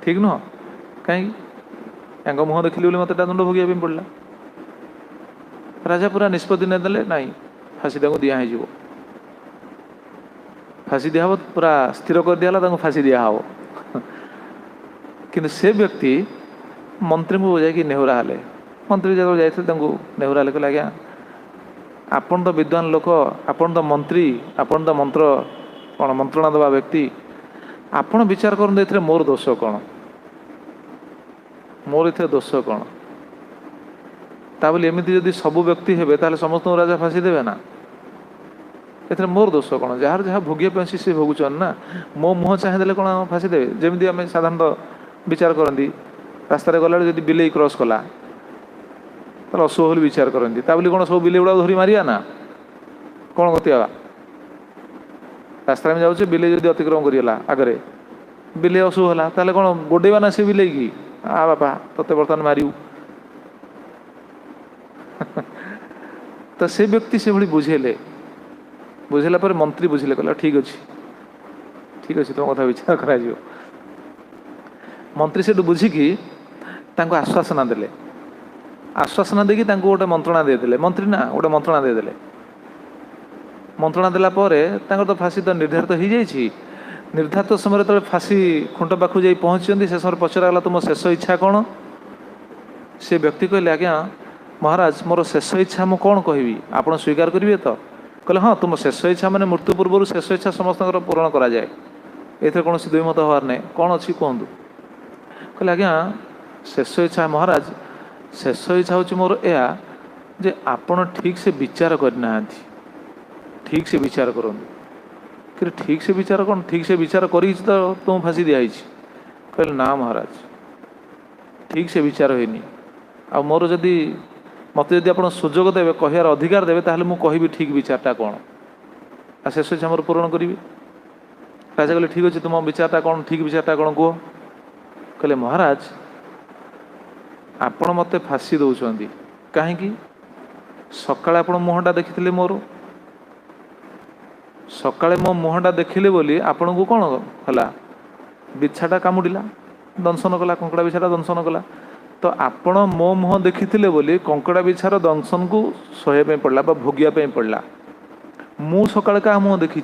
ठीक नुह कहीं मुह देखिली मत दंड भोगिया पड़ा राजा पूरा निष्पत्ति नेदेले नाई फांसी दिया फांसी दिहब पूरा स्थिर कर दिया फांसी दिहब कि से व्यक्ति मंत्री को जाकि नेहुरा हेले मंत्री जो जाते नेहुरा हेले कहले आज्ञा आपन तो विद्वान लोक आपन तो मंत्री आपन तो मंत्र कौन मंत्रणा देवा व्यक्ति आपन विचार कर मोर दोष कौन मोर इत दोष कौन ताबली एमती जदि सबू व्यक्ति हे ताले समस्त राजा फांसी देवे ना ए मोर दोष कौन जार जहाँ भोगिया पे सी भोगुन ना मो मुह चाहिए कौन फांसी देवे जमी आम साधारणतः विचार करती रास्त गला जब बिले क्रॉस कला तो अशुभ बोली विचार करती ताबली कौन सब बिले गुड़ा धरी मारिया ना कौन गति आवा रास्ता में जाऊे बिले जब अतिक्रम करगला आगे बिले अशुभ है ताले कौन गोडेवा ना से बिले की आ बापा ते बर्तमान मारू तो से व्यक्ति से भाई बुझेले बुझेला पर मंत्री बुझिले कहला ठीक अच्छे तुम कथा विचार करा मंत्री से बुझिकी आश्वासना देले आश्वासना देकी गोटे मंत्रणा देदेले मंत्री ना गोटे मंत्रणा देदेले मंत्रणा देला तो फांसी तो निर्धारित हो जाइए निर्धारित समय तो फांसी खुंट पाखु जा पहुँचती से समय पचरागला तुम शेष इच्छा कौन से व्यक्ति कहले आज्ञा महाराज मोर शेष इच्छा मु कौन कहबी आपण स्वीकार करेंगे तो कहले हाँ तुम शेष इच्छा मैंने मृत्यु पूर्व शेष इच्छा समस्त पूरण कराए ये कौन दुईमत हबार ना कौन अच्छी कहतु कहले आज्ञा शेष इच्छा महाराज शेष इच्छा हूँ मोर या जे आपण ठीक से विचार करना ठीक से विचार करूँ कि ठीक से विचार कौन ठीक से विचार कर तो तुम फांसी दिखाई कहले ना महाराज ठीक से विचार होनी आ मोर जदि मत जदि आप सुजोग देवे कहार अधिकार देवे ताहले मु कहबी ठीक विचारटा कौन आ शेष इच्छा मोर पूरण करी राजा कहले ठीक अच्छे तुम विचारटा कौन ठीक विचारटा कौन कह कहले महाराज आपण मते फांसी दौरान कहीं सकाଳେ आपण मुहटा देखी मोर सकाଳେ मो मुहटा देखिले बोली आपण को कौन है बिछाटा कामुड़ा दंशन कला कंकड़ा बिछाटा दंशन कला तो आपण मो मुह देखी बोली कंकड़ा बिछार दंशन को सहे पड़ा भोगिया पड़ा मु सकाଳେ क्या मुह देखी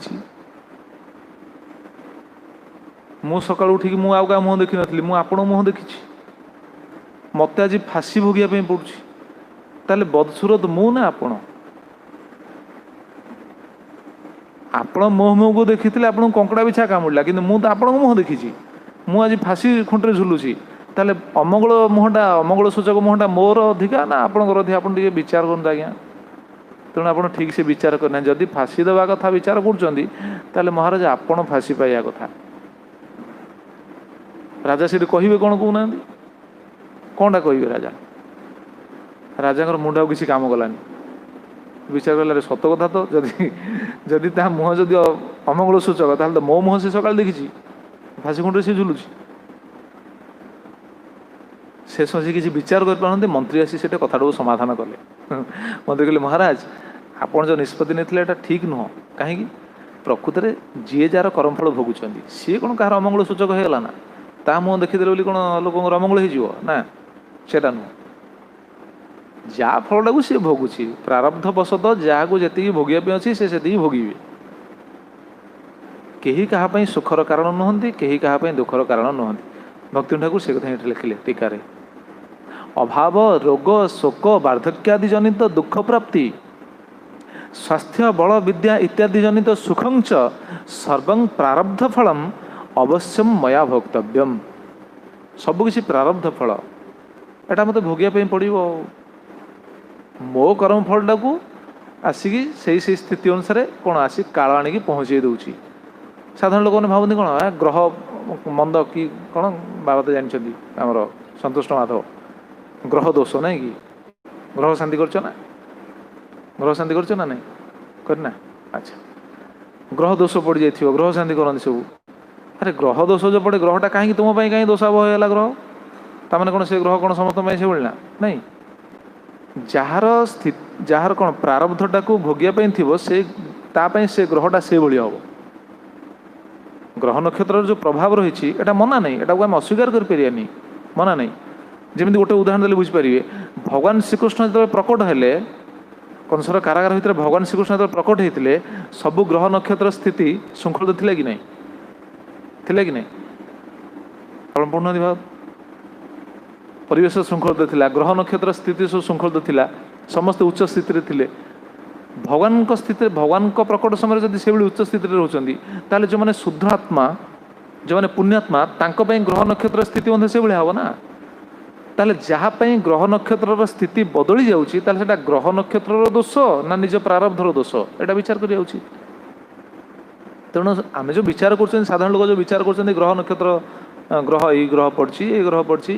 मु सकाळु उठिक मु आउ का मुह देखी नी मुझ मुह देखी मत आज फांसी भोगिया पड़ुछि ताले बदसूरत मु ना आपण मो मुह को देखी आप कंकड़ा बिछा कामुड़ा कि मुझे आप मुह देखी मु आज फांसी खुंटे झुलुची ताले अमंगल मुहटा अमंगल सूचक मुहटा मोर अधिका ना आपंकर अधिक आप विचार करते आज्ञा तेणु आप ठीक से विचार करना जदि फांसी देवा कथा विचार कर महाराज आपण फांसी पाइबा कथा राजा से कहे कौन कहना कौनटा कहे राजा राजा मुंड आ किसी काम गलानी विचार कला सत कथा तो जदि जदि ता मुह जदि अमंगल सूचक ताल तो मो मुह से सका देखी फाँसी खुंटे से झुलुची शेष से किसी विचार कर पारती मंत्री आसी से कथा को समाधान कले मंत्री कहले महाराज आपड़ जो निष्पत्ति नहीं ठीक नुह कहीं प्रकृत में जी जार कर्मफल भोगुंट सी कौन कह अमंगल सूचक होगा ना ता मुह देखीदे बोली कौन लोक अमंगल हो सेटा नुह जहाँ फलटा को सी भोगुची प्रारब्ध वशत जहाँ को जी भोगिया अच्छी से भोगे कहीं क्या सुखर कारण नुहति कहीं क्या दुखर कारण नुहति भक्ति ठाकुर से कथा लिखिले टीकार अभाव रोग शोक वार्धक्यादि जनित दुख प्राप्ति स्वास्थ्य बल विद्या इत्यादि जनित सुखं च सर्वं प्रारब्ध फलम अवश्यम मया भोक्तव्यम सबकिछि प्रारब्ध फल एटा मते भोगिया पड़ो मो कर्म फलटा को आसिकी से स्थिति अनुसार कौन आसी काल आनिकी पहुँचे दूची साधारण लोक मैंने भावती कौन ग्रह मंद कि कौन बाबा तो जानते आमर संतुष्ट माधव ग्रह दोष नहीं कि ग्रह शांति करना ग्रह शांति करना नहीं करना अच्छा ग्रह दोष पड़ जाइए ग्रह शांति करते सब अरे ग्रह दोष जो पड़े ग्रहटा कहीं तुम कहीं दोषाव है ग्रह ताने कौन से ग्रह कौन समस्त से भूलना नहीं जार स्थिति जार कौन प्रारब्धटा को भोगिया थी से ग्रहटा से भाई हम ग्रह नक्षत्र जो प्रभाव रही है मना नहीं एटा आम अस्वीकार करें मना नहीं जमी गोटे उदाहरण देते बुझीपारे भगवान श्रीकृष्ण जो प्रकट हेले कंसर कारागार भितर भगवान श्रीकृष्ण जो प्रकट होते सबु ग्रह नक्षत्र स्थिति शृंखलित थिला कि नहीं थिला कि नहीं पूर्ण भाव परिवेश शृंखलित थिला ग्रह नक्षत्र स्थिति सब शृंखलित थिला समस्त उच्च स्थिति थे भगवान स्थिति भगवान प्रकट समय जब से उच्च स्थिति रोचे जो मैंने शुद्ध आत्मा जो मैंने पुण्यात्मा ग्रह नक्षत्र स्थिति से भाया हम ना ताले जहाँपाई ग्रह नक्षत्र स्थिति बदली जाऊँगी ग्रह नक्षत्र दोष ना निज प्रारब्धर दोष एटा विचार कर तेणु आम जो विचार कर साधारण लोक जो विचार कर ग्रह नक्षत्र ग्रह ये ग्रह पड़ी ये ग्रह पड़ी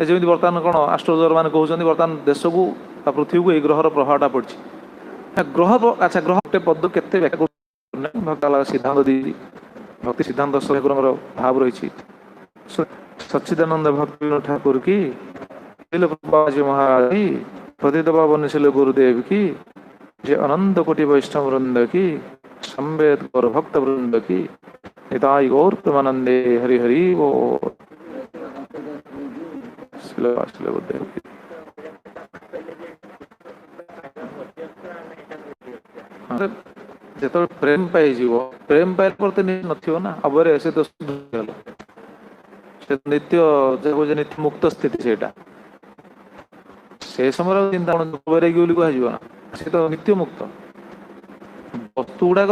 जमी बर्तमान कौन आस्ट्रोलजर मैंने कहते बर्तमान देश को पृथ्वी को ये ग्रहर प्रभावटा पड़ी ग्रह अच्छा ग्रह गोटे पद के भक्त सिद्धांत दी भक्ति सिद्धांत ठाकुर भाव रही सच्चिदानंद भक्ति ठाकुर की जी महाराज की प्रथित पावन गुरुदेव की जय अनंत कोटि वैष्णव वृंद की संवेद गौर भक्त वृंद की निताई गौर प्रेमानंदे हरि हरि वो गुरुदेव की जो प्रेम पाई प्रेम पाइल पर ना अबरे से तो नित्य नित्य मुक्त स्थिति से समय चिंता कह ना से तो नित्य मुक्त वस्तु गुड़ाक